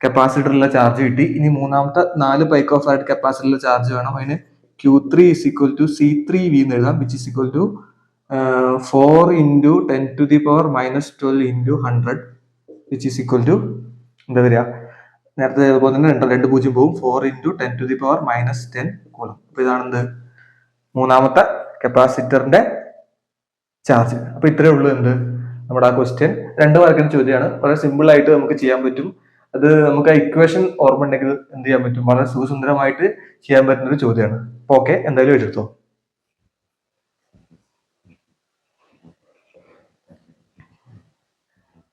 കപ്പാസിറ്ററിലെ ചാർജ് കിട്ടി. ഇനി മൂന്നാമത്തെ 4 പൈക്കോഫാരഡ് കപ്പാസിറ്ററിലെ ചാർജ് വേണം. അതിന് Q3 is equal to C3V എന്ന് എഴുതാം, which is equal to 4 into 10 to the power minus 12 into 100, which is equal to എന്താ വരിക? നേരത്തെ അതുപോലെ തന്നെ 2 0 പോവും. 4 into 10 to the power minus 10 column. അപ്പൊ ഇതാണ് എന്ത്? മൂന്നാമത്തെ കപ്പാസിറ്ററിന്റെ ചാർജ്. അപ്പൊ ഇത്രയേ ഉള്ളൂ എന്ത് നമ്മുടെ ആ ക്വസ്റ്റ്യൻ. 2 മാർക്കിന്റെ ചോദ്യമാണ്. വളരെ സിമ്പിൾ ആയിട്ട് നമുക്ക് ചെയ്യാൻ പറ്റും. അത് നമുക്ക് ആ ഇക്വേഷൻ ഓർമ്മ ഉണ്ടെങ്കിൽ എന്ത് ചെയ്യാൻ പറ്റും? വളരെ സുഖസുന്ദരമായിട്ട് ചെയ്യാൻ പറ്റുന്ന ഒരു ചോദ്യമാണ്. ഓക്കെ, എന്തായാലും എഴുതോ.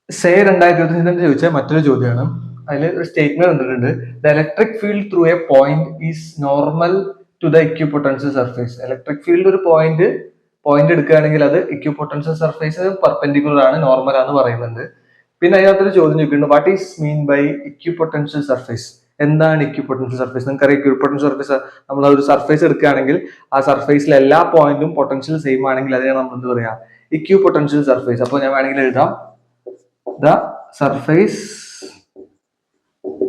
സേ 2025 ചോദിച്ച മറ്റൊരു ചോദ്യമാണ്. അതിൽ ഒരു സ്റ്റേറ്റ്മെന്റ് കണ്ടിട്ടുണ്ട്. The electric field through a point is normal to the equipotential surface. Electric field ഒരു പോയിന്റ് എടുക്കുകയാണെങ്കിൽ അത് ഇക്വിപൊട്ടൻഷ്യൽ സർഫേസ് പെർപെൻഡിക്കുലർ ആണ്, നോർമൽ ആണെന്ന് പറയുന്നുണ്ട്. പിന്നെ അതിനകത്തൊരു ചോദ്യം ചോദിക്കുന്നുണ്ട്, what is mean by equipotential surface? എന്താണ് ഇക്വിപൊട്ടൻഷ്യൽ സർഫേസ്? നിങ്ങൾക്കറിയാം ഇക്വിപൊട്ടൻഷ്യൽ സർഫേസ്, നമ്മൾ ഒരു സർഫേസ് എടുക്കുകയാണെങ്കിൽ ആ സർഫേസിലെ എല്ലാ പോയിന്റും പൊട്ടൻഷ്യൽ സെയിം ആണെങ്കിൽ അതിനെ നമ്മൾ എന്ത് പറയാ? Equipotential surface. അപ്പോൾ ഞാൻ വേണമെങ്കിൽ എഴുതാം, the surface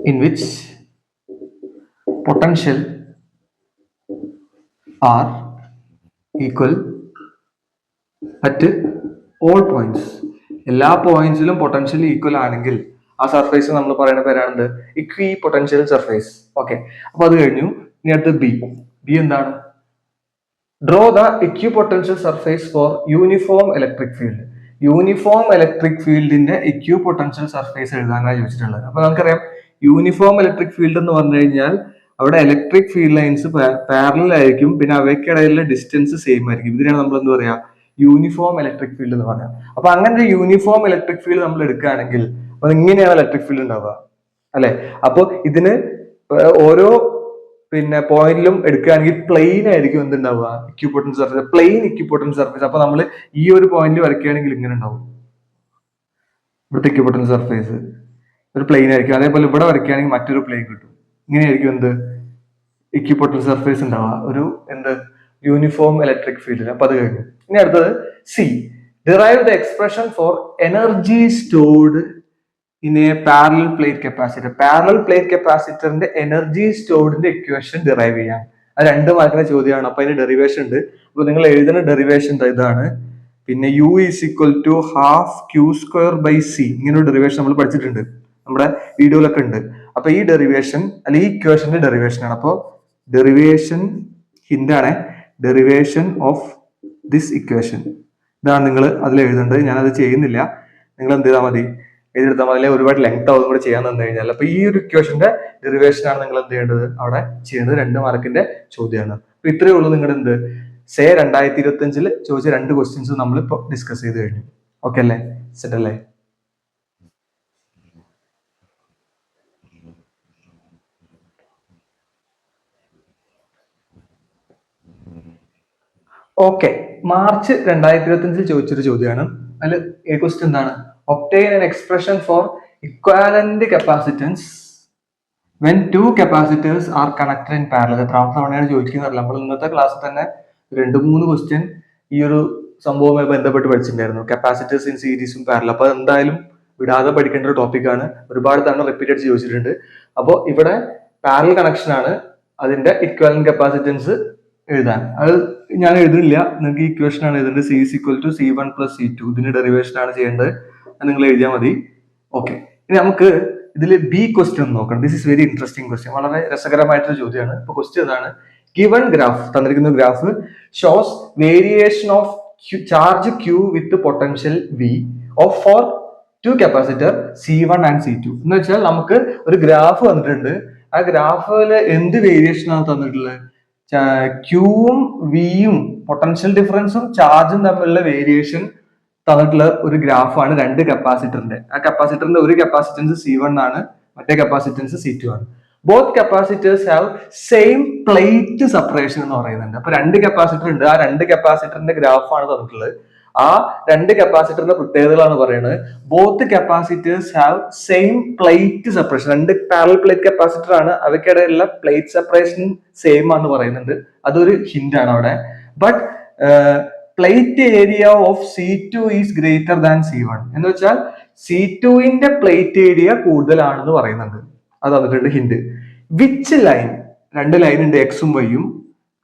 in which potential are equal at all points. എല്ലാ പോയിന്റ്സിലും പൊട്ടൻഷ്യൽ ഈക്വൽ ആണെങ്കിൽ ആ സർഫേസ് നമ്മൾ പറയുന്ന പേരാണെന്ത്? Equipotential surface. ഓക്കെ, അപ്പൊ അത് കഴിഞ്ഞു. ഇനി അടുത്ത് ബി എന്താണ്? Draw the equipotential surface for uniform electric field. Uniform electric ഫീൽഡിന്റെ ഇക്വി പൊട്ടൻഷ്യൽ സർഫേസ് എഴുതാനാണ് ചോദിച്ചിട്ടുള്ളത്. അപ്പൊ നമുക്കറിയാം യൂണിഫോം ഇലക്ട്രിക് ഫീൽഡ് എന്ന് പറഞ്ഞു കഴിഞ്ഞാൽ അവിടെ ഇലക്ട്രിക് ഫീൽഡ് ലൈൻസ് പാരലൽ ആയിരിക്കും, പിന്നെ അവയ്ക്കിടയിലെ ഡിസ്റ്റൻസ് സെയിം ആയിരിക്കും. ഇതിനാണ് നമ്മൾ എന്ത് പറയാ? യൂണിഫോം ഇലക്ട്രിക് ഫീൽഡ് എന്ന് പറയാം. അപ്പൊ അങ്ങനെ ഒരു യൂണിഫോം ഇലക്ട്രിക് ഫീൽഡ് നമ്മൾ എടുക്കുകയാണെങ്കിൽ അപ്പൊ ഇങ്ങനെയാണ് ഇലക്ട്രിക് ഫീൽഡ് ഉണ്ടാവുക അല്ലെ? അപ്പൊ ഇതിന് ഓരോ പിന്നെ പോയിന്റിലും എടുക്കുകയാണെങ്കിൽ പ്ലെയിൻ ആയിരിക്കും എന്തുണ്ടാവുക, ഇക്വിപോട്ടന്റ് സർഫേസ്, പ്ലെയിൻ ഇക്വിപോട്ടന്റ് സർഫേസ്. അപ്പൊ നമ്മൾ ഈ ഒരു പോയിന്റിൽ വരയ്ക്കുകയാണെങ്കിൽ ഇങ്ങനെ ഉണ്ടാവും, ഇവിടുത്തെ ഇക്വിപോട്ടന്റ് സർഫേസ് ഒരു പ്ലെയിൻ ആയിരിക്കും. അതേപോലെ ഇവിടെ വരയ്ക്കുകയാണെങ്കിൽ മറ്റൊരു പ്ലെയിൻ കിട്ടും. ഇങ്ങനെയായിരിക്കും എന്ത് ഇക്വിപോട്ടന്റ് സർഫേസ് ഉണ്ടാവുക, ഒരു എന്ത് യൂണിഫോം ഇലക്ട്രിക് ഫീൽഡിൽ. അപ്പൊ അത് കഴിഞ്ഞു. ഇനി അടുത്തത് C, derive the expression for energy stored in A parallel plate capacitor. Parallel plate കപ്പാസിറ്ററിന്റെ എനർജി സ്റ്റോർഡിന്റെ ഇക്വേഷൻ ഡിറൈവ് ചെയ്യാം. അത് 2 മാർക്കിന്റെ ചോദ്യമാണ്. അപ്പൊ അതിന്റെ ഡെറിവേഷൻ ഉണ്ട്. അപ്പൊ നിങ്ങൾ എഴുതുന്ന ഡെറിവേഷൻ ഇതാണ്. പിന്നെ U is equal to half Q square by C, ഇങ്ങനെ ഒരു ഡെറിവേഷൻ നമ്മൾ പഠിച്ചിട്ടുണ്ട്, നമ്മുടെ വീഡിയോയിലൊക്കെ ഉണ്ട്. അപ്പൊ ഈ ഡെറിവേഷൻ അല്ലെങ്കിൽ ഈ ഇക്വേഷന്റെ ഡെറിവേഷൻ ആണ്. അപ്പോൾ ഡെറിവേഷൻ ഹിന്റാണ്, ഡെറിവേഷൻ ഓഫ് ദിസ് ഇക്വേഷൻ ഇതാണ് നിങ്ങൾ അതിൽ എഴുതേണ്ടത്. ഞാനത് ചെയ്യുന്നില്ല, നിങ്ങൾ എന്ത് ചെയ്താൽ മതി, എഴുതിയെടുത്താൽ മതി. ഒരുപാട് ലെങ്ത് ആവും കൂടെ ചെയ്യാൻ തന്നു കഴിഞ്ഞാൽ. അപ്പൊ ഈ ഒരു ഇക്വേഷന്റെ ഡെറിവേഷൻ ആണ് നിങ്ങൾ എന്ത് ചെയ്യേണ്ടത്, അവിടെ ചെയ്യേണ്ടത്. 2 മാർക്കിന്റെ ചോദ്യമാണ്. അപ്പൊ ഇത്രയേ ഉള്ളൂ നിങ്ങളുടെ എന്ത് സേ 2025 ചോദിച്ച 2 ക്വസ്റ്റ്യൻസ് നമ്മൾ ഇപ്പൊ ഡിസ്കസ് ചെയ്ത് കഴിഞ്ഞു. ഓക്കെ അല്ലേ, സെറ്റ് അല്ലേ? ഓക്കെ, മാർച്ച് 2025 ചോദിച്ചൊരു ചോദ്യമാണ്. അതിൽ ഈ ക്വസ്റ്റ്യൻ എന്താണ്, obtain an expression for equivalent capacitance when 2 capacitors are connected in parallel. എത്രാമത്തെ തവണയാണ് ചോദിക്കുന്നത്? നമ്മൾ ഇന്നത്തെ ക്ലാസ്സിൽ തന്നെ 2-3 ക്വസ്റ്റ്യൻ ഈ ഒരു സംഭവവുമായി ബന്ധപ്പെട്ട് പഠിച്ചിട്ടുണ്ടായിരുന്നു, കപ്പാസിറ്റേഴ്സ് ഇൻ സീരീസും പാരലൽ. അപ്പൊ എന്തായാലും വിടാതെ പഠിക്കേണ്ട ഒരു ടോപ്പിക്കാണ്, ഒരുപാട് തവണ റിപ്പീറ്റ് അടിച്ച് ചോദിച്ചിട്ടുണ്ട്. അപ്പോൾ ഇവിടെ പാരലൽ കണക്ഷൻ ആണ്, അതിന്റെ ഇക്വാലന്റ് കപ്പാസിറ്റൻസ് എഴുതാൻ അത് ഞാൻ എഴുതുന്നില്ല, നിങ്ങൾക്ക് ഈ ഇക്വേഷൻ ആണ് എഴുതേണ്ടത്. C is equal to C1 + C2, ഇതിന്റെ ഡെറിവേഷൻ ആണ് ചെയ്യേണ്ടത്, നിങ്ങൾ എഴുതിയാൽ മതി. ഓക്കെ, ഇനി നമുക്ക് ഇതിൽ ബി ക്വസ്റ്റ്യൻ നോക്കണം. This is very interesting question, വളരെ രസകരമായിട്ടൊരു ചോദ്യമാണ്. ഇപ്പൊ ക്വസ്റ്റ്യൻ ഇതാണ്, ഗിവൺ ഗ്രാഫ് തന്നിരിക്കുന്ന graph shows variation of charge Q with potential V of for 2 capacitor C1 and C2. എന്ന് വെച്ചാൽ നമുക്ക് ഒരു ഗ്രാഫ് വന്നിട്ടുണ്ട്, ആ ഗ്രാഫില് എന്ത് വേരിയേഷൻ ആണ് തന്നിട്ടുള്ളത്, ക്യൂവും വിയും പൊട്ടൻഷ്യൽ ഡിഫറൻസും ചാർജും തമ്മിലുള്ള വേരിയേഷൻ തന്നിട്ടുള്ള ഒരു ഗ്രാഫാണ് 2 കപ്പാസിറ്ററിന്റെ. ആ കപ്പാസിറ്ററിന്റെ ഒരു കപ്പാസിറ്റൻസ് C1 ആണ്, മറ്റേ കപ്പാസിറ്റൻസ് C2 ആണ്. Both capacitors have same plate separation എന്ന് പറയുന്നുണ്ട്. അപ്പൊ 2 കപ്പാസിറ്റർ ഉണ്ട്, ആ 2 കപ്പാസിറ്ററിന്റെ ഗ്രാഫാണ് തന്നിട്ടുള്ളത്. ആ 2 കപ്പാസിറ്ററിന്റെ പ്രത്യേകതകളാണ് പറയുന്നത്. Both capacitors have same plate separation. 2 parallel plate capacitor ആണ്, അവയ്ക്കിടയിലുള്ള പ്ലേറ്റ് സെപ്പറേഷൻ സെയിം ആണെന്ന് പറയുന്നുണ്ട്. അതൊരു ഹിന്റ് ആണ് അവിടെ. But plate area of C2 is greater than C1 എന്ന് വെച്ചാൽ C2ന്റെ പ്ലേറ്റ് ഏരിയ കൂടുതലാണെന്ന് പറയുന്നുണ്ട്. അത് തന്നിട്ടുണ്ട് ഹിന്റ്. വിച്ച് ലൈൻ, 2 ലൈൻ ഉണ്ട്, എക്സും വൈയും,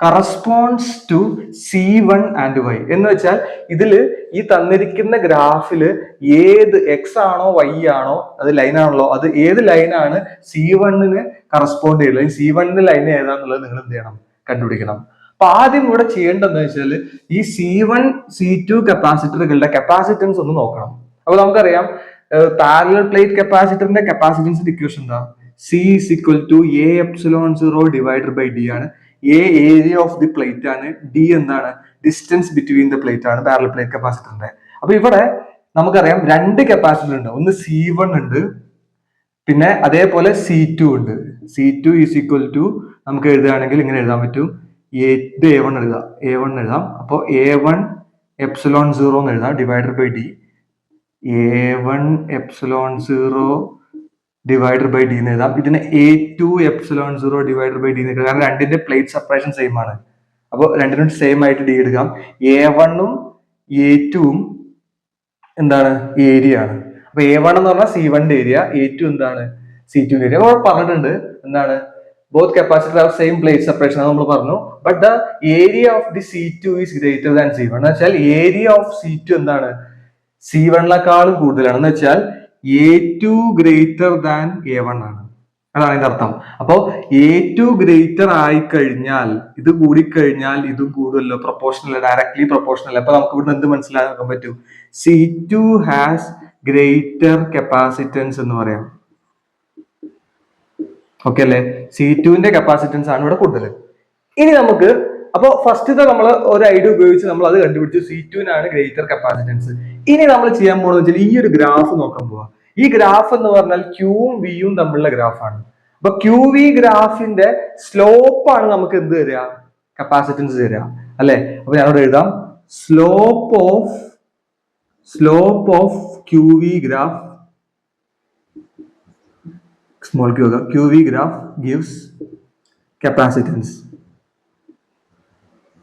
corresponds to C1 and Y എന്ന് വെച്ചാൽ ഇതില് ഈ തന്നിരിക്കുന്ന ഗ്രാഫില് ഏത് എക്സ് ആണോ വൈ ആണോ, അത് ലൈൻ ആണല്ലോ, അത് ഏത് ലൈനാണ് C1ന് കറസ്പോണ്ട് ചെയ്യുന്നത്, C1ന്റെ ലൈൻ ഏതാന്നുള്ളത് നിങ്ങൾ എന്ത് ചെയ്യണം, കണ്ടുപിടിക്കണം. അപ്പൊ ആദ്യം ഇവിടെ ചെയ്യേണ്ടതെന്ന് വെച്ചാൽ ഈ C1 C2 കപ്പാസിറ്ററുകളുടെ കപ്പാസിറ്റൻസ് ഒന്ന് നോക്കണം. അപ്പൊ നമുക്കറിയാം പാരലൽ പ്ലേറ്റ് കപ്പാസിറ്ററിന്റെ കപ്പാസിറ്റൻസിന്റെ ഇക്വേഷൻ എന്താ, C is equal to A∈0 divided by D ആണ്. A area of the plate ആണ്, D എന്താണ്, ഡിസ്റ്റൻസ് ബിറ്റ്വീൻ ദ പ്ലേറ്റ് ആണ് പാരലൽ പ്ലേറ്റ് കപ്പാസിറ്ററിന്റെ. അപ്പൊ ഇവിടെ നമുക്കറിയാം 2 കപ്പാസിറ്റർ ഉണ്ട്, ഒന്ന് C1 ഉണ്ട്, പിന്നെ അതേപോലെ C2 ഉണ്ട്. C2 is equal to നമുക്ക് എഴുതുകയാണെങ്കിൽ ഇങ്ങനെ എഴുതാൻ പറ്റും, ഇത് A1 എഴുതാം, A1 എഴുതാം. അപ്പോൾ A1∈0 എന്ന് എഴുതാം, divided by D. A1∈0 divided by D എന്ന് എഴുതാം. ഇതിനെ A2∈0 ഡിവൈഡഡ് ബൈ D എന്ന് എഴുതാം, കാരണം 2ന്റെ പ്ലേറ്റ് സെപ്പറേഷൻ സെയിം ആണ്. അപ്പോൾ 2നും സെയിം ആയിട്ട് D എടുക്കാം. A1ഉം A2ഉം എന്താണ്, ഏരിയ ആണ്. അപ്പൊ A1 എന്ന് പറഞ്ഞാൽ C1ന്റെ ഏരിയ, A2 എന്താണ്, C2ന്റെ ഏരിയ. അപ്പോൾ പറഞ്ഞിട്ടുണ്ട് എന്താണ്, both capacitors have same plate separation നമ്മൾ പറഞ്ഞു. But the area of the C2 is greater than C1 എന്ന് വെച്ചാൽ ഏരിയ ഓഫ് C2 എന്താണ്, C1നെക്കാളും കൂടുതലാണ്. എന്ന് വെച്ചാൽ A2 ഗ്രേറ്റർ ദാൻ A1 ആണ്, അതാണ് ഇതിന്റെ അർത്ഥം. അപ്പോ A2 ഗ്രേറ്റർ ആയി കഴിഞ്ഞാൽ ഇത് കൂടിക്കഴിഞ്ഞാൽ ഇതും കൂടുമല്ലോ, പ്രൊപ്പോർഷണൽ, ഡയറക്ട്ലി പ്രൊപ്പോർഷണൽ. അപ്പൊ നമുക്ക് ഇവിടെ എന്ത് മനസ്സിലാക്കാൻ പറ്റും, C2 ഹാസ് ഗ്രേറ്റർ കപ്പാസിറ്റൻസ് എന്ന് പറയാം. ഓക്കെ അല്ലെ, C2ന്റെ കപ്പാസിറ്റൻസ് ആണ് ഇവിടെ കൂടുതൽ. ഇനി നമുക്ക് അപ്പൊ ഫസ്റ്റത്തെ നമ്മൾ ഒരു ഐഡിയ ഉപയോഗിച്ച് നമ്മൾ അത് കണ്ടുപിടിച്ചു, C2നാണ് ഗ്രേറ്റർ കപ്പാസിറ്റൻസ്. ഇനി നമ്മൾ ചെയ്യാൻ പോകുന്നത് വെച്ചാൽ ഈ ഒരു ഗ്രാഫ് നോക്കാൻ പോവാ. ഈ ഗ്രാഫ് എന്ന് പറഞ്ഞാൽ ക്യൂവും വിയും തമ്മിലുള്ള ഗ്രാഫാണ്. അപ്പൊ ക്യൂ വി ഗ്രാഫിന്റെ സ്ലോപ്പാണ് നമുക്ക് എന്ത് തരിക, കപ്പാസിറ്റൻസ് തരിക അല്ലെ. അപ്പൊ ഞാനോട് എഴുതാം slope of Q V graph, small Q V graph gives capacitance.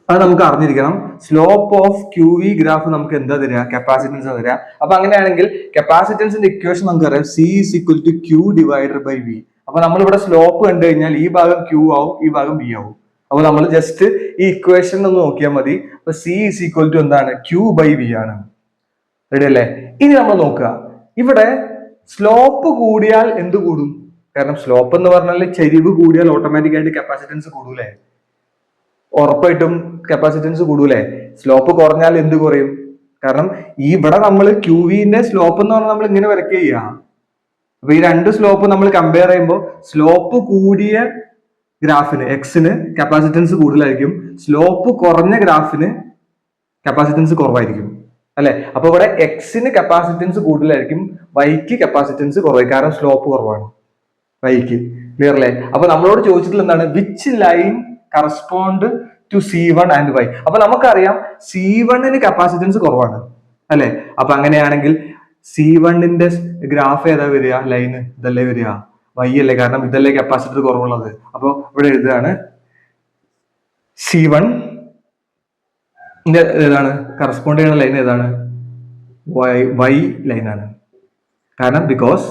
അത് നമുക്ക് അറിഞ്ഞിരിക്കണം. Slope of Q V graph നമുക്ക് എന്താ തരിക, കപ്പാസിറ്റൻസ് തരിക. അപ്പൊ അങ്ങനെയാണെങ്കിൽ കപ്പാസിറ്റൻസിന്റെ ഇക്വേഷൻ നമുക്ക് അറിയാം, C is equal to Q divided by V. അപ്പൊ നമ്മളിവിടെ സ്ലോപ്പ് കണ്ടു കഴിഞ്ഞാൽ ഈ ഭാഗം ക്യൂ ആവും, ഈ ഭാഗം വി ആവും. അപ്പൊ നമ്മൾ ജസ്റ്റ് ഈ ഇക്വേഷൻ ഒന്ന് നോക്കിയാൽ മതി. അപ്പൊ സി ഈസ് ഈക്വൽ ടു എന്താണ്, ക്യൂ ബൈ വി ആണ്. റെഡി അല്ലേ? ഇനി നമ്മൾ നോക്കുക, ഇവിടെ സ്ലോപ്പ് കൂടിയാൽ എന്ത് കൂടും? കാരണം സ്ലോപ്പ് എന്ന് പറഞ്ഞാൽ ചെരിവ് കൂടിയാൽ ഓട്ടോമാറ്റിക് ആയിട്ട് കപ്പാസിറ്റൻസ് കൂടൂലേ? ഉറപ്പായിട്ടും കപ്പാസിറ്റൻസ് കൂടൂലേ? സ്ലോപ്പ് കുറഞ്ഞാൽ എന്ത് കുറയും? കാരണം ഈ ഇവിടെ നമ്മൾ ക്യൂ വിന്റെ സ്ലോപ്പ് എന്ന് പറഞ്ഞാൽ നമ്മൾ ഇങ്ങനെ വരയ്ക്കുക ചെയ്യുക. അപ്പൊ ഈ രണ്ട് സ്ലോപ്പ് നമ്മൾ കമ്പയർ ചെയ്യുമ്പോൾ സ്ലോപ്പ് കൂടിയ ഗ്രാഫിന് എക്സിന് കപ്പാസിറ്റൻസ് കൂടുതലായിരിക്കും, സ്ലോപ്പ് കുറഞ്ഞ ഗ്രാഫിന് കപ്പാസിറ്റൻസ് കുറവായിരിക്കും അല്ലെ. അപ്പൊ ഇവിടെ എക്സിന് കപ്പാസിറ്റൻസ് കൂടുതലായിരിക്കും, വൈക്ക് കപ്പാസിറ്റൻസ് കുറവായി, കാരണം സ്ലോപ്പ് കുറവാണ് വൈക്ക്. ക്ലിയർ അല്ലേ? അപ്പൊ നമ്മളോട് ചോദിച്ചിട്ടുള്ള എന്താണ്, which line correspond to C1 and Y. അപ്പൊ നമുക്കറിയാം C1ന് കപ്പാസിറ്റൻസ് കുറവാണ് അല്ലെ. അപ്പൊ അങ്ങനെയാണെങ്കിൽ C1ന്റെ ഗ്രാഫ് ഏതാ വരിക, ലൈന് ഇതല്ലേ വരിക, Y അല്ലേ, കാരണം ഇതല്ലേ കപ്പാസിറ്റർ കുറവുള്ളത്. അപ്പൊ ഇവിടെ എഴുതുകയാണ് C1 ഏതാണ് കറസ്പോണ്ട് ചെയ്യുന്ന ലൈൻ ഏതാണ്, Y ലൈനാണ്. കാരണം because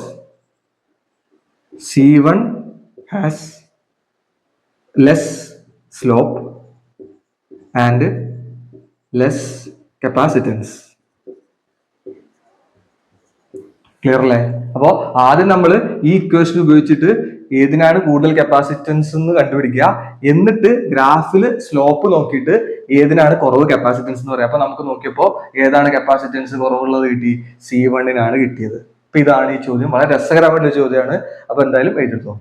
C1 has less slope and less capacitance. Clear അല്ലേ? അപ്പോ ആദ്യം നമ്മൾ ഈ ഇക്വേഷൻ ഉപയോഗിച്ചിട്ട് ഏതിനാണ് കൂടുതൽ കപ്പാസിറ്റൻസ് എന്ന് കണ്ടുപിടിക്കുക, എന്നിട്ട് ഗ്രാഫിൽ സ്ലോപ്പ് നോക്കിയിട്ട് ഏതിനാണ് കുറവ് കപ്പാസിറ്റൻസ് എന്ന് പറയാം. അപ്പൊ നമുക്ക് നോക്കിയപ്പോ ഏതാണ് കപ്പാസിറ്റൻസ് കുറവുള്ളത് കിട്ടി, C1നാണ് കിട്ടിയത്. അപ്പൊ ഇതാണ് ഈ ചോദ്യം, വളരെ രസകരമായിട്ടുള്ള ചോദ്യമാണ്. അപ്പൊ എന്തായാലും എഴുതിട്ടോ.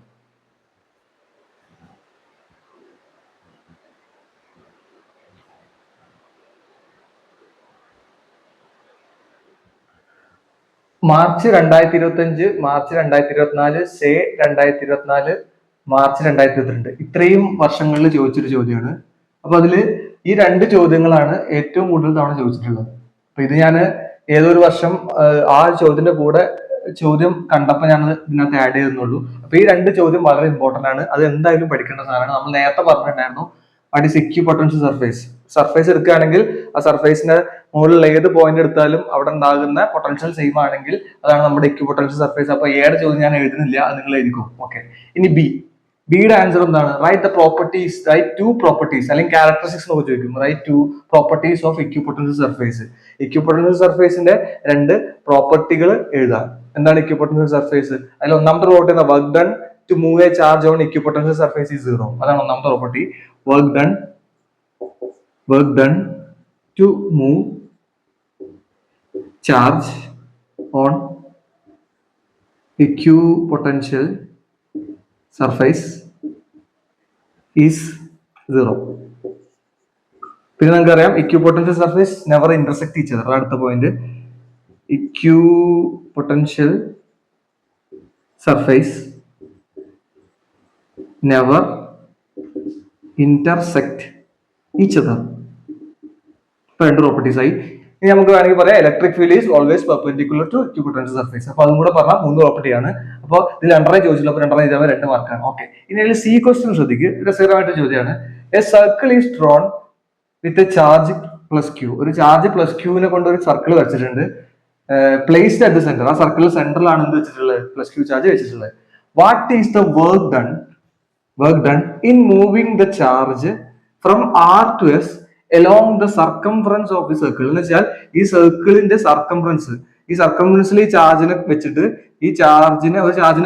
മാർച്ച് 2025, മാർച്ച് 2024, സേ 2024, മാർച്ച് 2022, ഇത്രയും വർഷങ്ങളിൽ ചോദിച്ചൊരു ചോദ്യമാണ്. അപ്പൊ അതില് ഈ രണ്ട് ചോദ്യങ്ങളാണ് ഏറ്റവും കൂടുതൽ തവണ ചോദിച്ചിട്ടുള്ളത്. അപ്പൊ ഇത് ഞാൻ ഏതൊരു വർഷം ആ ചോദ്യത്തിന്റെ കൂടെ ചോദ്യം കണ്ടപ്പോൾ ഞാൻ ഇതിനകത്ത് ആഡ് ചെയ്യുന്നുള്ളൂ. അപ്പൊ ഈ രണ്ട് ചോദ്യം വളരെ ഇമ്പോർട്ടന്റ് ആണ്, അത് എന്തായാലും പഠിക്കേണ്ട സാധനമാണ്. നമ്മൾ നേരത്തെ പറഞ്ഞിട്ടുണ്ടായിരുന്നു what is equipotential surface. Surface എടുക്കുകയാണെങ്കിൽ ആ സർഫേസിന്റെ മുകളിൽ ഏത് പോയിന്റ് എടുത്താലും അവിടെ ഉണ്ടാകുന്ന പൊട്ടൻഷ്യൽ സെയിം ആണെങ്കിൽ അതാണ് നമ്മുടെ ഇക്വിപൊട്ടൻഷ്യൽ സർഫേസ്. അപ്പൊ ഏടെ ചോദ്യം ഞാൻ എഴുതുന്നില്ല, അത് നിങ്ങൾ എഴുതിക്കും. ഓക്കെ, ഇനി ബിയുടെ ആൻസർ എന്താണ്, write the properties, write two properties അല്ലെങ്കിൽ ക്യാരക്ടറിസ്റ്റിക്സ് നോക്കി ചോദിക്കും. Write two properties of equipotential surface. Equipotential സർഫേസിന്റെ രണ്ട് പ്രോപ്പർട്ടികൾ എഴുതാം. എന്താണ് ഇക്വിപൊട്ടൻഷ്യൽ സർഫേസ്? അതിൽ ഒന്നാമത്തെ പ്രോപ്പർട്ടി എന്താ, work done to move a charge on equipotential surface is 0. അതാണ് ഒന്നാമത്തെ property. Work done to move charge on equipotential surface is 0. പിന്നെ നമുക്കറിയാം equipotential surface never intersect each other. അടുത്ത point, equipotential surface never intersect each other. ഇപ്പൊ രണ്ട് properties ആയി. ഇനി നമുക്ക് വേണമെങ്കിൽ പറയാം electric field is always perpendicular to equipotential surface. അപ്പൊ അതും കൂടെ പറഞ്ഞാൽ 3 പ്രോപ്പർട്ടിയാണ്. അപ്പോൾ ഇതിൽ രണ്ടര ചോദിച്ചില്ല, അപ്പൊ രണ്ടര ചെയ്താൽ 2 മാർക്കാണ്. ഓക്കെ, ഇനി അതിൽ സി ക്വസ്റ്റ്യൻ ശ്രദ്ധിക്കുക, രസകരമായിട്ട് ചോദ്യമാണ്. A circle is drawn with a charge plus Q. ഒരു ചാർജ് പ്ലസ് ക്യൂവിനെ കൊണ്ട് ഒരു സർക്കിൾ വെച്ചിട്ടുണ്ട്, പ്ലേസ്ഡ് അറ്റ് ദ സെന്റർ. ആ സർക്കിൾ സെന്ററിലാണ് എന്ത് വെച്ചിട്ടുള്ളത്, പ്ലസ് ക്യൂ ചാർജ് വെച്ചിട്ടുള്ളത്. What is the work done in moving the charge from R to S along the circumference of the circle. എന്ന് വെച്ചാൽ ഈ സർക്കിളിന്റെ സർക്കംഫറൻസ്, ഈ സർക്കംഫറൻസിൽ ഈ ചാർജിനെ വെച്ചിട്ട്, ഈ ചാർജിനെ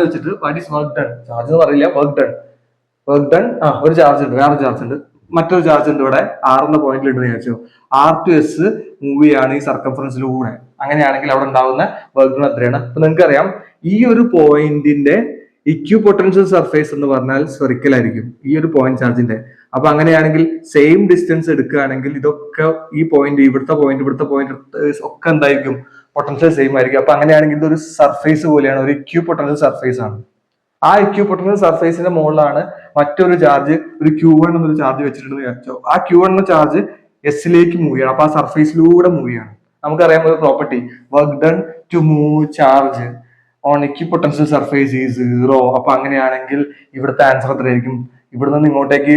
വെച്ചിട്ട് what is work done, charge എന്ന് പറയില്ല, വർക്ക് ഡൺ. ഒരു ചാർജ് ഉണ്ട്, വേറെ ചാർജ് ഉണ്ട്, മറ്റൊരു ചാർജ് ഉണ്ട് ഇവിടെ ആർ എന്ന പോയിന്റിൽ ഉണ്ട് വിചാരിച്ചു. ആർ ടു എസ് മൂവ് ചെയ്യാണ് ഈ സർക്കംഫറൻസിലൂടെ. അങ്ങനെയാണെങ്കിൽ അവിടെ ഉണ്ടാവുന്ന വർക്ക് ഡൺ എത്രയാണ്? അപ്പൊ നിങ്ങൾക്കറിയാം ഈ ഒരു പോയിന്റിന്റെ ഇക്വിപൊട്ടൻഷ്യൽ സർഫേസ് എന്ന് പറഞ്ഞാൽ സ്ഫെറിക്കൽ ആയിരിക്കും, ഈ ഒരു പോയിന്റ് ചാർജിന്റെ. അപ്പൊ അങ്ങനെയാണെങ്കിൽ സെയിം ഡിസ്റ്റൻസ് എടുക്കുകയാണെങ്കിൽ ഇതൊക്കെ ഈ പോയിന്റ്, ഇവിടുത്തെ പോയിന്റ് ഒക്കെ എന്തായിരിക്കും, പൊട്ടൻഷ്യൽ സെയിം ആയിരിക്കും. അപ്പൊ അങ്ങനെയാണെങ്കിൽ ഇതൊരു സർഫേസ് പോലെയാണ്, ഒരു ഇക്വിപൊട്ടൻഷ്യൽ സർഫേസ് ആണ്. ആ ഇക്വിപൊട്ടൻഷ്യൽ സർഫേസിന്റെ മുകളിലാണ് മറ്റൊരു ചാർജ്, ഒരു Q1 എന്നൊരു ചാർജ് വെച്ചിട്ടുണ്ടെന്ന് വിചാരിച്ചോ. ആ Q1 എന്ന ചാർജ് എസിലേക്ക് മൂവ് ചെയ്യണം. അപ്പൊ ആ സർഫേസിലൂടെ മൂവ് ചെയ്യണം. നമുക്കറിയാം ഒരു property, work done to move charge on equipotential surface is zero. അപ്പൊ അങ്ങനെയാണെങ്കിൽ ഇവിടുത്തെ ആൻസർ എത്രയായിരിക്കും? ഇവിടെ നിന്ന് ഇങ്ങോട്ടേക്ക്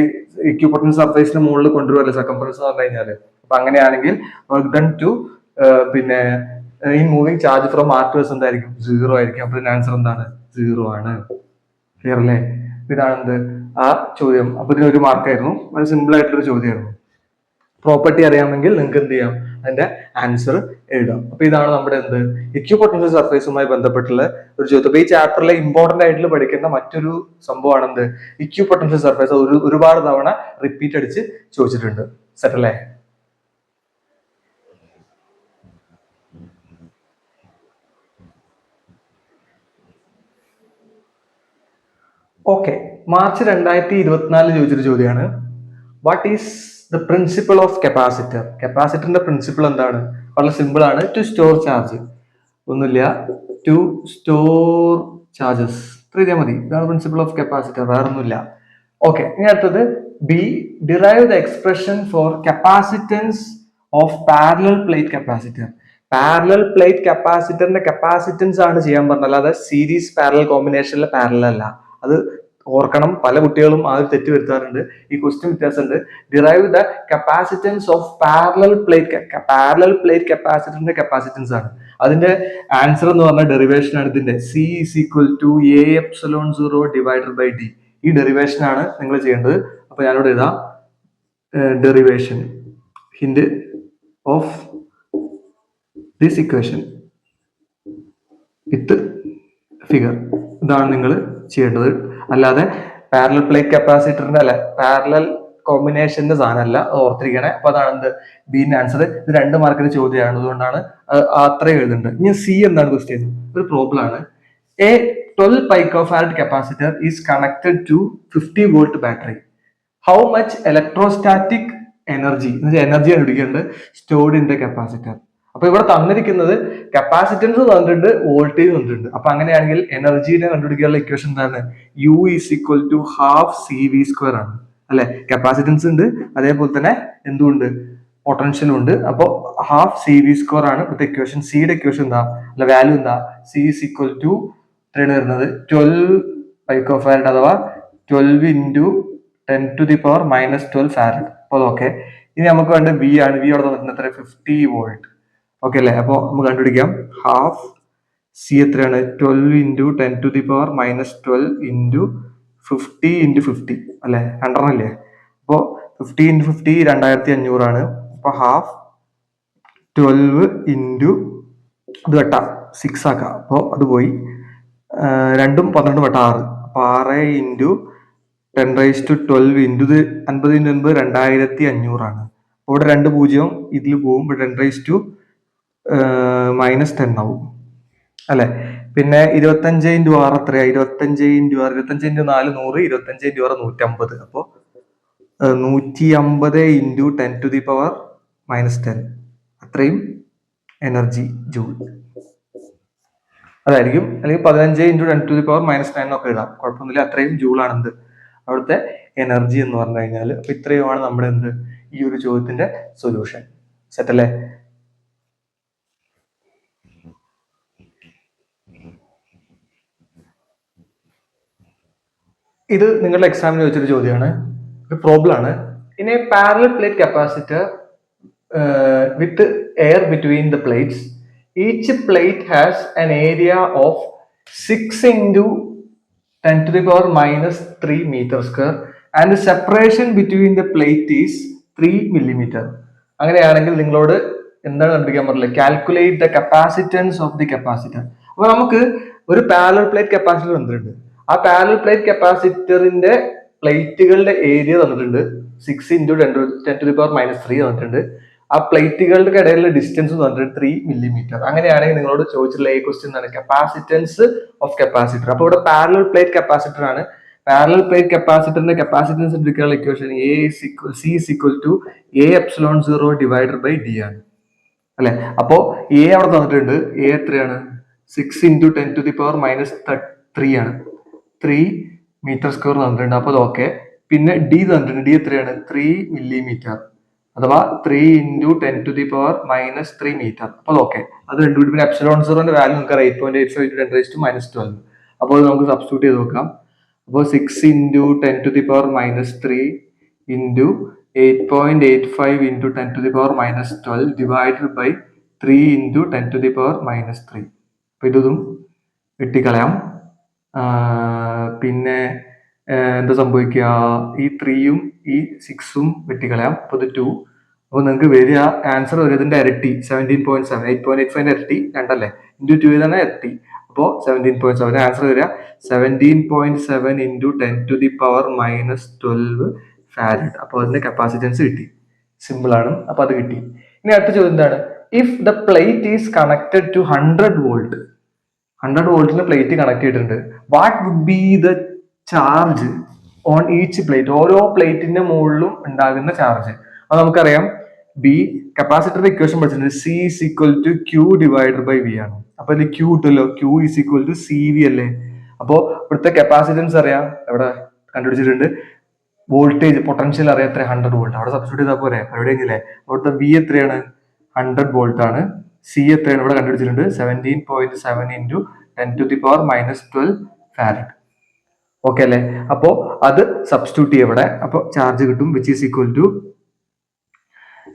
ഇക്വിപൊട്ടൻഷ്യൽ സർഫേസിന് മുകളിൽ കൊണ്ടുവരുമല്ലോ സർക്കംഫറൻസ് എന്ന് പറഞ്ഞു കഴിഞ്ഞാല്. അപ്പൊ അങ്ങനെയാണെങ്കിൽ വർക്ക് ഡൺ ടു പിന്നെ ഈ moving charge from R to S എന്തായിരിക്കും? സീറോ ആയിരിക്കും. അപ്പൊ ഇതിന്റെ ആൻസർ എന്താണ്? സീറോ ആണ്. ക്ലിയർ അല്ലേ? ഇതാണെന്ത് ആ ചോദ്യം. അപ്പൊ ഇതിനൊരു മാർക്കായിരുന്നു. വളരെ സിമ്പിൾ ആയിട്ടുള്ള ചോദ്യമായിരുന്നു. പ്രോപ്പർട്ടി അറിയാമെങ്കിൽ നിങ്ങൾക്ക് എന്ത് ചെയ്യാം? അതിന്റെ ആൻസർ എഴുതാം. അപ്പൊ ഇതാണ് നമ്മുടെ എന്ത് ഇക്വിപൊട്ടൻഷ്യൽ സർഫേസുമായി ബന്ധപ്പെട്ടുള്ള ഒരു ചോദ്യം. അപ്പൊ ഈ ചാപ്റ്ററിലെ ഇമ്പോർട്ടന്റ് ആയിട്ട് പഠിക്കുന്ന മറ്റൊരു സംഭവമാണ് എന്ത് ഇക്വിപൊട്ടൻഷ്യൽ സർഫേസ്. ഒരുപാട് തവണ റിപ്പീറ്റ് അടിച്ച് ചോദിച്ചിട്ടുണ്ട്. സെറ്റ് അല്ലേ? ഓക്കെ, മാർച്ച് 2024 ചോദിച്ചൊരു ചോദ്യമാണ്. What is the principle of capacitor? കപ്പാസിറ്ററിന്റെ പ്രിൻസിപ്പിൾ എന്താണ്? വളരെ സിമ്പിൾ ആണ്. To store charge. ഒന്നുമില്ല, ടു സ്റ്റോർ ചാർജസ്. ഇത്ര ഇതേ മതി. ഇതാണ് പ്രിൻസിപ്പിൾ ഓഫ് കപ്പാസിറ്റർ, വേറെ ഒന്നുമില്ല. ഓക്കെ, ഇനി അടുത്തത് B, derive the expression for capacitance of parallel plate capacitor. Parallel plate കപ്പാസിറ്ററിന്റെ കപ്പാസിറ്റൻസ് ആണ് ചെയ്യാൻ പറഞ്ഞത്, അല്ലാതെ സീരീസ് പാരലൽ കോമ്പിനേഷനിലെ പാരലൽ അല്ല. അത് ഓർക്കണം. പല കുട്ടികളും ആ ഒരു തെറ്റ് വരുത്താറുണ്ട്. ഈ ക്വസ്റ്റ്യൻ വ്യത്യാസമുണ്ട്. Derive the capacitance of parallel plate കപ്പാസിറ്ററിന്റെ കപ്പാസിറ്റൻസ് ആണ്. അതിന്റെ ആൻസർ എന്ന് പറഞ്ഞ ഡെറിവേഷൻ ആണ് ഇതിന്റെ. C is equal to A epsilon 0 divided by D. ഈ ഡെറിവേഷൻ ആണ് നിങ്ങൾ ചെയ്യേണ്ടത്. അപ്പൊ ഞാനിവിടെ എഴുതാം derivation hint of this equation with figure. ഇതാണ് നിങ്ങൾ ചെയ്യേണ്ടത്. അല്ലാതെ പാരലൽ പ്ലേറ്റ് കപ്പാസിറ്ററിന്റെ അല്ല, പാരലൽ കോമ്പിനേഷന്റെ സാധനമല്ല, ഓർത്തിരിക്കണേ. അപ്പൊ അതാണ് എന്ത് ബിന്റെ ആൻസർ. ഇത് 2 മാർക്കിന്റെ ചോദ്യമാണ്, അതുകൊണ്ടാണ് അത്രയും എഴുതുന്നുണ്ട്. ഇനി സി എന്താണ് ക്വസ്റ്റ്യൻ? ഒരു പ്രോബ്ലം ആണ്. A 12 picofarad capacitor is connected to 50 volt battery. How much electrostatic energy കണ്ടുപിടിക്കേണ്ടത് സ്റ്റോർഡ് ഇൻ ദ കപ്പാസിറ്റർ. അപ്പൊ ഇവിടെ തന്നിരിക്കുന്നത് കപ്പാസിറ്റൻസ് തന്നിട്ടുണ്ട്, വോൾട്ടേജ് തന്നിട്ടുണ്ട്. അപ്പൊ അങ്ങനെയാണെങ്കിൽ എനർജീനെ കണ്ടുപിടിക്കാനുള്ള ഇക്വേഷൻ എന്താണ്? U is equal to half C V square ആണ് അല്ലെ? കപ്പാസിറ്റൻസ് ഉണ്ട്, അതേപോലെ തന്നെ എന്തുണ്ട്? പൊട്ടൻഷ്യലും ഉണ്ട്. അപ്പോൾ ഹാഫ് സി വി സ്ക്വയർ ആണ് ഇവിടുത്തെ ഇക്വേഷൻ. സിയുടെ ഇക്വേഷൻ എന്താ, അല്ല വാല്യൂ എന്താ? സി ഈസ് ഈക്വൽ ടു എത്രയാണ് വരുന്നത്? 12 picofarad അഥവാ 12 into 10⁻⁻12 ഫാരഡ്. അപ്പോൾ ഓക്കെ, ഇനി നമുക്ക് വേണ്ട വി ആണ്. വി അവിടെ തന്നിട്ടുണ്ട് എത്ര? 50 വോൾട്ട്. ഓക്കെ അല്ലേ? അപ്പോൾ നമുക്ക് കണ്ടുപിടിക്കാം. ഹാഫ് സി എത്രയാണ്? 12 into 10⁻⁻12 into 50 into 50 അല്ലെ? 100 അല്ലേ? അപ്പോൾ 50 into 50 2500 ആണ്. അപ്പൊ ഹാഫ് 12 into ഇത് വെട്ടാം, 6 ആക്കാം. അപ്പോൾ അത് പോയി. 2ഉം 12 വെട്ട 6. അപ്പൊ 6 into 10⁻12 into ഇത് 50 into 50 2500 ആണ്. അപ്പോൾ ഇവിടെ 2 പൂജ്യം ഇതിൽ പോവും. 10⁻−10 ആവും അല്ലെ? പിന്നെ 25 into 6 എത്രയാ? 25 into 6 25 into 4 100, 25 into 6 150. അപ്പൊ 150 into 10⁻−10 അത്രയും എനർജി ജൂൾ അതായിരിക്കും. അല്ലെങ്കിൽ 15 into 10⁻−9 ഒക്കെ എഴുതാം, കുഴപ്പമൊന്നുമില്ല. അത്രയും ജൂളാണെന്ത് അവിടുത്തെ എനർജി എന്ന് പറഞ്ഞു കഴിഞ്ഞാൽ. അപ്പൊ ഇത്രയുമാണ് നമ്മുടെ എന്ത് ഈ ഒരു ചോദ്യത്തിന്റെ സൊല്യൂഷൻ. സെറ്റ് അല്ലേ? ഇത് നിങ്ങളുടെ എക്സാമിന് ചോദിച്ചൊരു ചോദ്യമാണ്, ഒരു പ്രോബ്ലം ആണ്. In A parallel plate capacitor with air between the plates, each plate has an area of 6 into 10⁻−3 meter square and the separation between the plate is 3 millimeter. അങ്ങനെയാണെങ്കിൽ നിങ്ങളോട് എന്താണ് കണ്ടുപിടിക്കാൻ പറഞ്ഞില്ല? Calculate the capacitance of the capacitor. അപ്പൊ നമുക്ക് ഒരു parallel plate capacitor തന്നിട്ടുണ്ട്. ആ പാരലൽ പ്ലേറ്റ് കപ്പാസിറ്ററിന്റെ പ്ലേറ്റുകളുടെ ഏരിയ തന്നിട്ടുണ്ട്. 6 into 10⁻−3 തന്നിട്ടുണ്ട്. ആ പ്ലേറ്റുകളുടെ ഇടയിലുള്ള ഡിസ്റ്റൻസ് തന്നിട്ടുണ്ട് 3 millimeter. അങ്ങനെയാണെങ്കിൽ നിങ്ങളോട് ചോദിച്ചിട്ടുള്ള ഈ ക്വസ്റ്റ്യൻ എന്താണ്? Capacitance of capacitor. അപ്പൊ ഇവിടെ പാരലൽ പ്ലേറ്റ് കപ്പാസിറ്റർ ആണ്. പാരലൽ പ്ലേറ്റ് കപ്പാസിറ്ററിന്റെ കപ്പാസിറ്റൻസ് എടുക്കാനുള്ള equation C is equal to A epsilon 0 divided by D ആണ് അല്ലെ? അപ്പോ എ അവിടെ തന്നിട്ടുണ്ട്. എ എത്രയാണ്? 6 into 10⁻−3 ആണ്. 3 മീറ്റർ സ്ക്വയർ തന്നിട്ടുണ്ട്. അപ്പോൾ അത് ഓക്കെ. പിന്നെ ഡി തന്നിട്ടുണ്ട്. ഡി എത്രയാണ്? 3 മില്ലിമീറ്റർ, അഥവാ 3 × 10⁻³ അപ്പോൾ ഓക്കെ. അത് രണ്ടുകൂടി. പിന്നെ എപ്സിലോൺ സീറോന്റെ വാല്യൂ നമുക്ക് 8.85 × 10⁻²12. അപ്പോൾ നമുക്ക് സബ്സ്റ്റിറ്റ്യൂട്ട് ചെയ്ത് നോക്കാം. അപ്പോൾ 6 × 10⁻³ ഇൻറ്റു 8.85 × 10⁻12 ഡിവൈഡഡ് ബൈ 3 × 10⁻³ അപ്പൊ ഇതും വെട്ടിക്കളയാം. പിന്നെ എന്താ സംഭവിക്കുക? ഈ 3യും ഈ 6ഉം വെട്ടിക്കളയാം. അപ്പൊ ഇത് 2. അപ്പൊ നിങ്ങൾക്ക് വരിക ആൻസർ വരിക ഇതിന്റെ ഇരട്ടി 17.7. 8.85 ഇരട്ടി 2 ഇൻറ്റു 2 തന്നെ ഇരട്ടി. അപ്പോൾ 17.7 ആൻസർ വരിക 17.7 × 10⁻12 ഫാരഡ്. അപ്പോൾ അതിന്റെ കപ്പാസിറ്റൻസ് കിട്ടി. സിമ്പിൾ ആണ്. അപ്പൊ അത് കിട്ടി. ഇനി അടുത്ത ചോദ്യം എന്താണ്? If the plate is connected to 100 volt, 100 വോൾട്ടിന് പ്ലേറ്റ് കണക്ട് ചെയ്തിട്ടുണ്ട്, what would be the charge on each plate? ഓരോ പ്ലേറ്റിന്റെ മുകളിലും ഉണ്ടാകുന്ന ചാർജ്. അത് നമുക്കറിയാം. ബി കപ്പാസിറ്ററിന്റെ ഇക്വേഷൻ പഠിച്ചിട്ടുണ്ട്. C is equal to Q divided by V ആണ്. അപ്പൊ ഇത് ക്യൂ കിട്ടുമല്ലോ. Q is equal to C V അല്ലേ? അപ്പോ ഇവിടുത്തെ കപ്പാസിറ്റൻസ് അറിയാം, എവിടെ കണ്ടുപിടിച്ചിട്ടുണ്ട്. വോൾട്ടേജ് പൊട്ടൻഷ്യൽ അറിയാം എത്ര? 100 വോൾട്ട്. അവിടെ സബ്സ്റ്റിറ്റ്യൂട്ട് ചെയ്താൽ പോരെ? പരിപാടി കഴിഞ്ഞില്ലേ? അവിടുത്തെ വി എത്രയാണ്? 100 വോൾട്ട് ആണ്. സി എത്രയാണ്? ഇവിടെ കണ്ടുപിടിച്ചിട്ടുണ്ട് 17.7 × 10⁻12 ഫാരഡ്. ഓക്കെ അല്ലേ? അപ്പോ അത് സബ്സ്റ്റിറ്റ്യൂട്ട് ചെയ്യും ഇവിടെ. അപ്പൊ ചാർജ് കിട്ടും വിച്ച് ഈസ് ഈക്വൽ ടു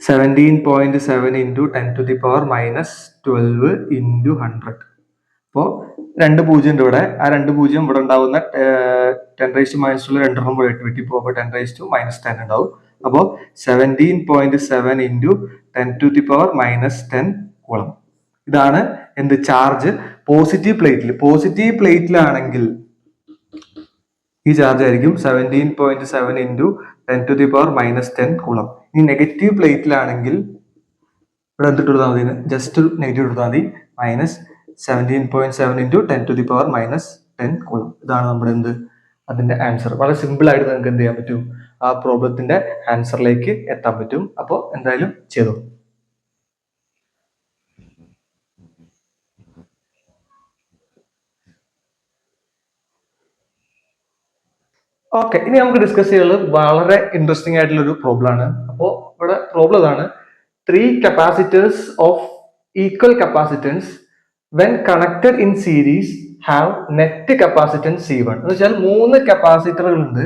17.7 × 10⁻12 × 100. അപ്പോ 2 പൂജ്യം ഉണ്ട് ഇവിടെ. ആ 2 പൂജ്യം ഇവിടെ ഉണ്ടാവുന്ന 10⁻⁻2 രണ്ടെണ്ണം കൂടെ വെട്ടിപ്പോകുമ്പോൾ 10⁻⁻10 ഉണ്ടാവും. അപ്പോ 17.7 × 10⁻⁻10 കൂളം. ഇതാണ് എന്ത്? ചാർജ് പോസിറ്റീവ് പ്ലേറ്റിൽ. പോസിറ്റീവ് പ്ലേറ്റിലാണെങ്കിൽ ഈ ചാർജ് ആയിരിക്കും 17.7 × 10⁻⁻10 കൂളം. ഇനി നെഗറ്റീവ് പ്ലേറ്റിലാണെങ്കിൽ ഇവിടെ എന്തിട്ട് കൊടുത്താൽ മതി? ജസ്റ്റ് നെഗറ്റീവ് കൊടുത്താൽ മതി. -17.7 × 10⁻⁻10 കൂളം. ഇതാണ് നമ്മുടെ എന്ത്? അതിന്റെ ആൻസർ. വളരെ സിമ്പിൾ ആയിട്ട് നിങ്ങൾക്ക് എന്ത് ചെയ്യാൻ പറ്റും? ആ പ്രോബ്ലത്തിന്റെ ആൻസറിലേക്ക് എത്താൻ പറ്റും. അപ്പോൾ എന്തായാലും ചെയ്തു. ഓക്കെ, ഇനി നമുക്ക് ഡിസ്കസ് ചെയ്യുന്നത് വളരെ ഇൻട്രസ്റ്റിംഗ് ആയിട്ടുള്ള ഒരു പ്രോബ്ലം ആണ്. അപ്പോൾ ഇവിടെ പ്രോബ്ലം ഇതാണ്. 3 capacitors of equal capacitance when connected in series have net capacitance C1. എന്ന് വെച്ചാൽ 3 കപ്പാസിറ്ററുകൾ ഉണ്ട്.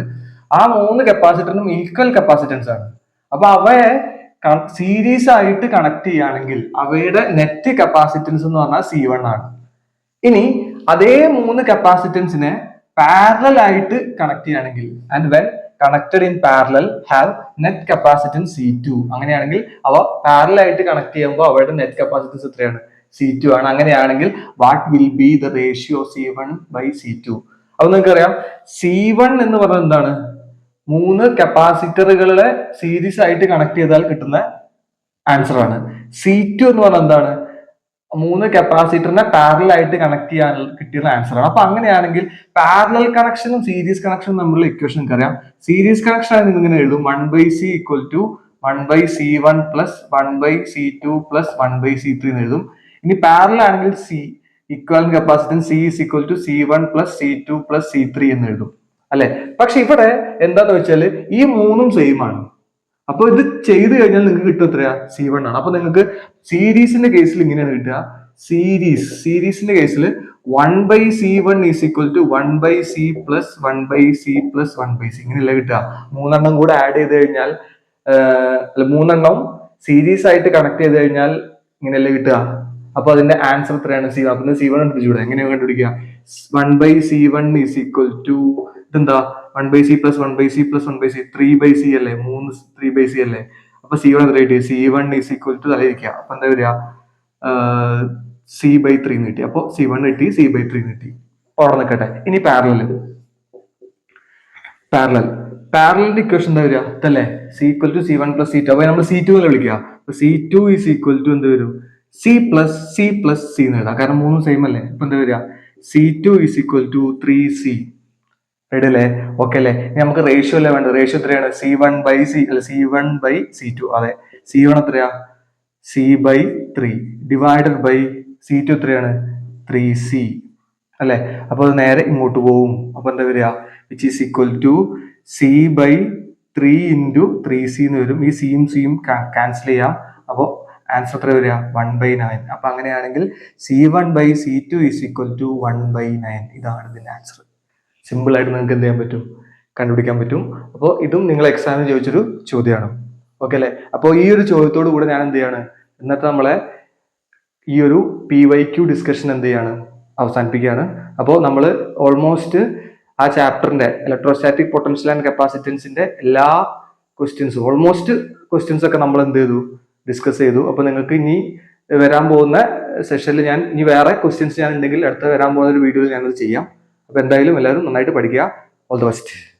ആ 3 കപ്പാസിറ്ററിനും ഈക്വൽ കപ്പാസിറ്റൻസ് ആണ്. അപ്പൊ അവയെ സീരീസ് ആയിട്ട് കണക്ട് ചെയ്യുകയാണെങ്കിൽ അവയുടെ നെറ്റ് കപ്പാസിറ്റൻസ് എന്ന് പറഞ്ഞാൽ C1 ആണ്. ഇനി അതേ 3 കപ്പാസിറ്റൻസിനെ പാരലൽ ആയിട്ട് കണക്ട് ചെയ്യുകയാണെങ്കിൽ and when connected in parallel have net capacitance C2. അങ്ങനെയാണെങ്കിൽ അവ പാരലൽ ആയിട്ട് കണക്ട് ചെയ്യുമ്പോൾ അവയുടെ നെറ്റ് കപ്പാസിറ്റൻസ് എത്രയാണ്? C2 ആണ്. അങ്ങനെയാണെങ്കിൽ what will be the ratio C1/C2? അപ്പൊ നിങ്ങൾക്കറിയാം C1 എന്ന് പറഞ്ഞാൽ എന്താണ്? 3 കപ്പാസിറ്ററുകളെ സീരീസ് ആയിട്ട് കണക്ട് ചെയ്താൽ കിട്ടുന്ന ആൻസർ ആണ്. C2 എന്ന് പറഞ്ഞാൽ എന്താണ്? 3 കപ്പാസിറ്ററിനെ പാരലൽ ആയിട്ട് കണക്ട് ചെയ്യാൻ കിട്ടിയ ആൻസർ ആണ്. അപ്പൊ അങ്ങനെയാണെങ്കിൽ പാരലൽ കണക്ഷനും സീരീസ് കണക്ഷനും തമ്മിലുള്ള ഇക്വേഷൻ നമുക്കറിയാം. സീരീസ് കണക്ഷൻ ആണ് നിങ്ങൾ ഇങ്ങനെ എഴുതും 1/C = 1/C1 + 1/C2 + 1/C3 എന്ന് എഴുതും. ഇനി പാരലൽ ആണെങ്കിൽ equivalent capacitance C is equal to C1 + C2 + C3 എന്ന് എഴുതും അല്ലെ? പക്ഷെ ഇവിടെ എന്താന്ന് വെച്ചാൽ ഈ 3ഉം സെയിം ആണ്. അപ്പൊ ഇത് ചെയ്ത് കഴിഞ്ഞാൽ നിങ്ങൾക്ക് കിട്ടും എത്രയാ? C1 ആണ്. അപ്പൊ നിങ്ങൾക്ക് സീരീസിന്റെ കേസിൽ ഇങ്ങനെയാണ് കിട്ടുക. സീരീസിന്റെ കേസിൽ 1/C1 is equal to 1/C + 1/C + 1/C ഇങ്ങനെയല്ല കിട്ടുക. 3 എണ്ണം കൂടെ ആഡ് ചെയ്ത് കഴിഞ്ഞാൽ 3 എണ്ണം സീരീസ് ആയിട്ട് കണക്ട് ചെയ്ത് കഴിഞ്ഞാൽ ഇങ്ങനെയല്ലേ കിട്ടുക. അപ്പൊ അതിന്റെ ആൻസർ എത്രയാണ്? C1. അപ്പൊ C1 കണ്ടുപിടിച്ചൂടെ? എങ്ങനെയാണ് കണ്ടുപിടിക്കുക? 1/C1 is equal to ഇതെന്താ? 1/C + 1/C + 1/C 3/C അല്ലേ? 3/C അല്ലേ? അപ്പൊ C1 എത്ര കിട്ടി? C1 is equal to തലയിരിക്കുക. അപ്പൊ എന്താ വരിക? C/3 കിട്ടി. അപ്പൊ C1 കിട്ടി, C/3 കിട്ടി. അവിടെ നിൽക്കട്ടെ. ഇനി പാരലലിന്റെ ഇക്വേഷൻ എന്താ വരിക? ഇതല്ലേ? C = C1 + C2. അപ്പൊ നമ്മൾ C2 എന്ന് വിളിക്കുക. അപ്പൊ C2 is equal to എന്ത് വരും? C + C എന്ന് എഴുതാം. കാരണം 3 സെയിം അല്ലേ? അപ്പൊ എന്താ വരിക? C2 is equal to 3C. Ready അല്ലേ? ഓക്കെ അല്ലേ? ഇനി നമുക്ക് റേഷ്യോ അല്ലേ വേണ്ടത്? റേഷ്യോ എത്രയാണ്? C1/C2. അതെ, C1 എത്രയാ? C/3 ഡിവൈഡഡ് ബൈ C2 എത്രയാണ്? 3C അല്ലെ? അപ്പൊ അത് നേരെ ഇങ്ങോട്ട് പോവും. അപ്പൊ എന്താ വരിക? Which is equal to C/3 × 3C എന്ന് വരും. ഈ സിയും ക്യാൻസൽ ചെയ്യാം. അപ്പോൾ ആൻസർ എത്ര വരിക? 1/9. അപ്പൊ അങ്ങനെയാണെങ്കിൽ C1/C2 ഈസ് ഈക്വൽ ടു 1/9. ഇതാണ് ഇതിന്റെ ആൻസർ. സിമ്പിൾ ആയിട്ട് നിങ്ങൾക്ക് എന്ത് ചെയ്യാൻ പറ്റും? കണ്ടുപിടിക്കാൻ പറ്റും. അപ്പോൾ ഇതും നിങ്ങൾ എക്സാമിന് ചോദിച്ചൊരു ചോദ്യമാണ്. ഓക്കെ അല്ലെ? അപ്പോൾ ഈ ഒരു ചോദ്യത്തോടു കൂടെ ഞാൻ എന്ത് ചെയ്യാണ്? ഇന്നത്തെ നമ്മളെ ഈ ഒരു PYQ ഡിസ്കഷൻ എന്ത് ചെയ്യാണ്? അവസാനിപ്പിക്കുകയാണ്. അപ്പോൾ നമ്മൾ ഓൾമോസ്റ്റ് ആ ചാപ്റ്ററിന്റെ ഇലക്ട്രോസ്റ്റാറ്റിക് പൊട്ടൻഷ്യൽ ആൻഡ് കപ്പാസിറ്റൻസിന്റെ എല്ലാ ക്വസ്റ്റ്യൻസും ക്വസ്റ്റ്യൻസ് ഒക്കെ നമ്മൾ എന്ത് ചെയ്തു? ഡിസ്കസ് ചെയ്തു. അപ്പൊ നിങ്ങൾക്ക് ഇനി വരാൻ പോകുന്ന സെഷനിൽ ഞാൻ ഇനി വേറെ ക്വസ്റ്റ്യൻസ് ഞാൻ ഉണ്ടെങ്കിൽ അടുത്ത വരാൻ പോകുന്ന ഒരു വീഡിയോയിൽ ഞാനത് ചെയ്യാം. അപ്പൊ എന്തായാലും എല്ലാവരും നന്നായിട്ട് പഠിക്കുക. All the best.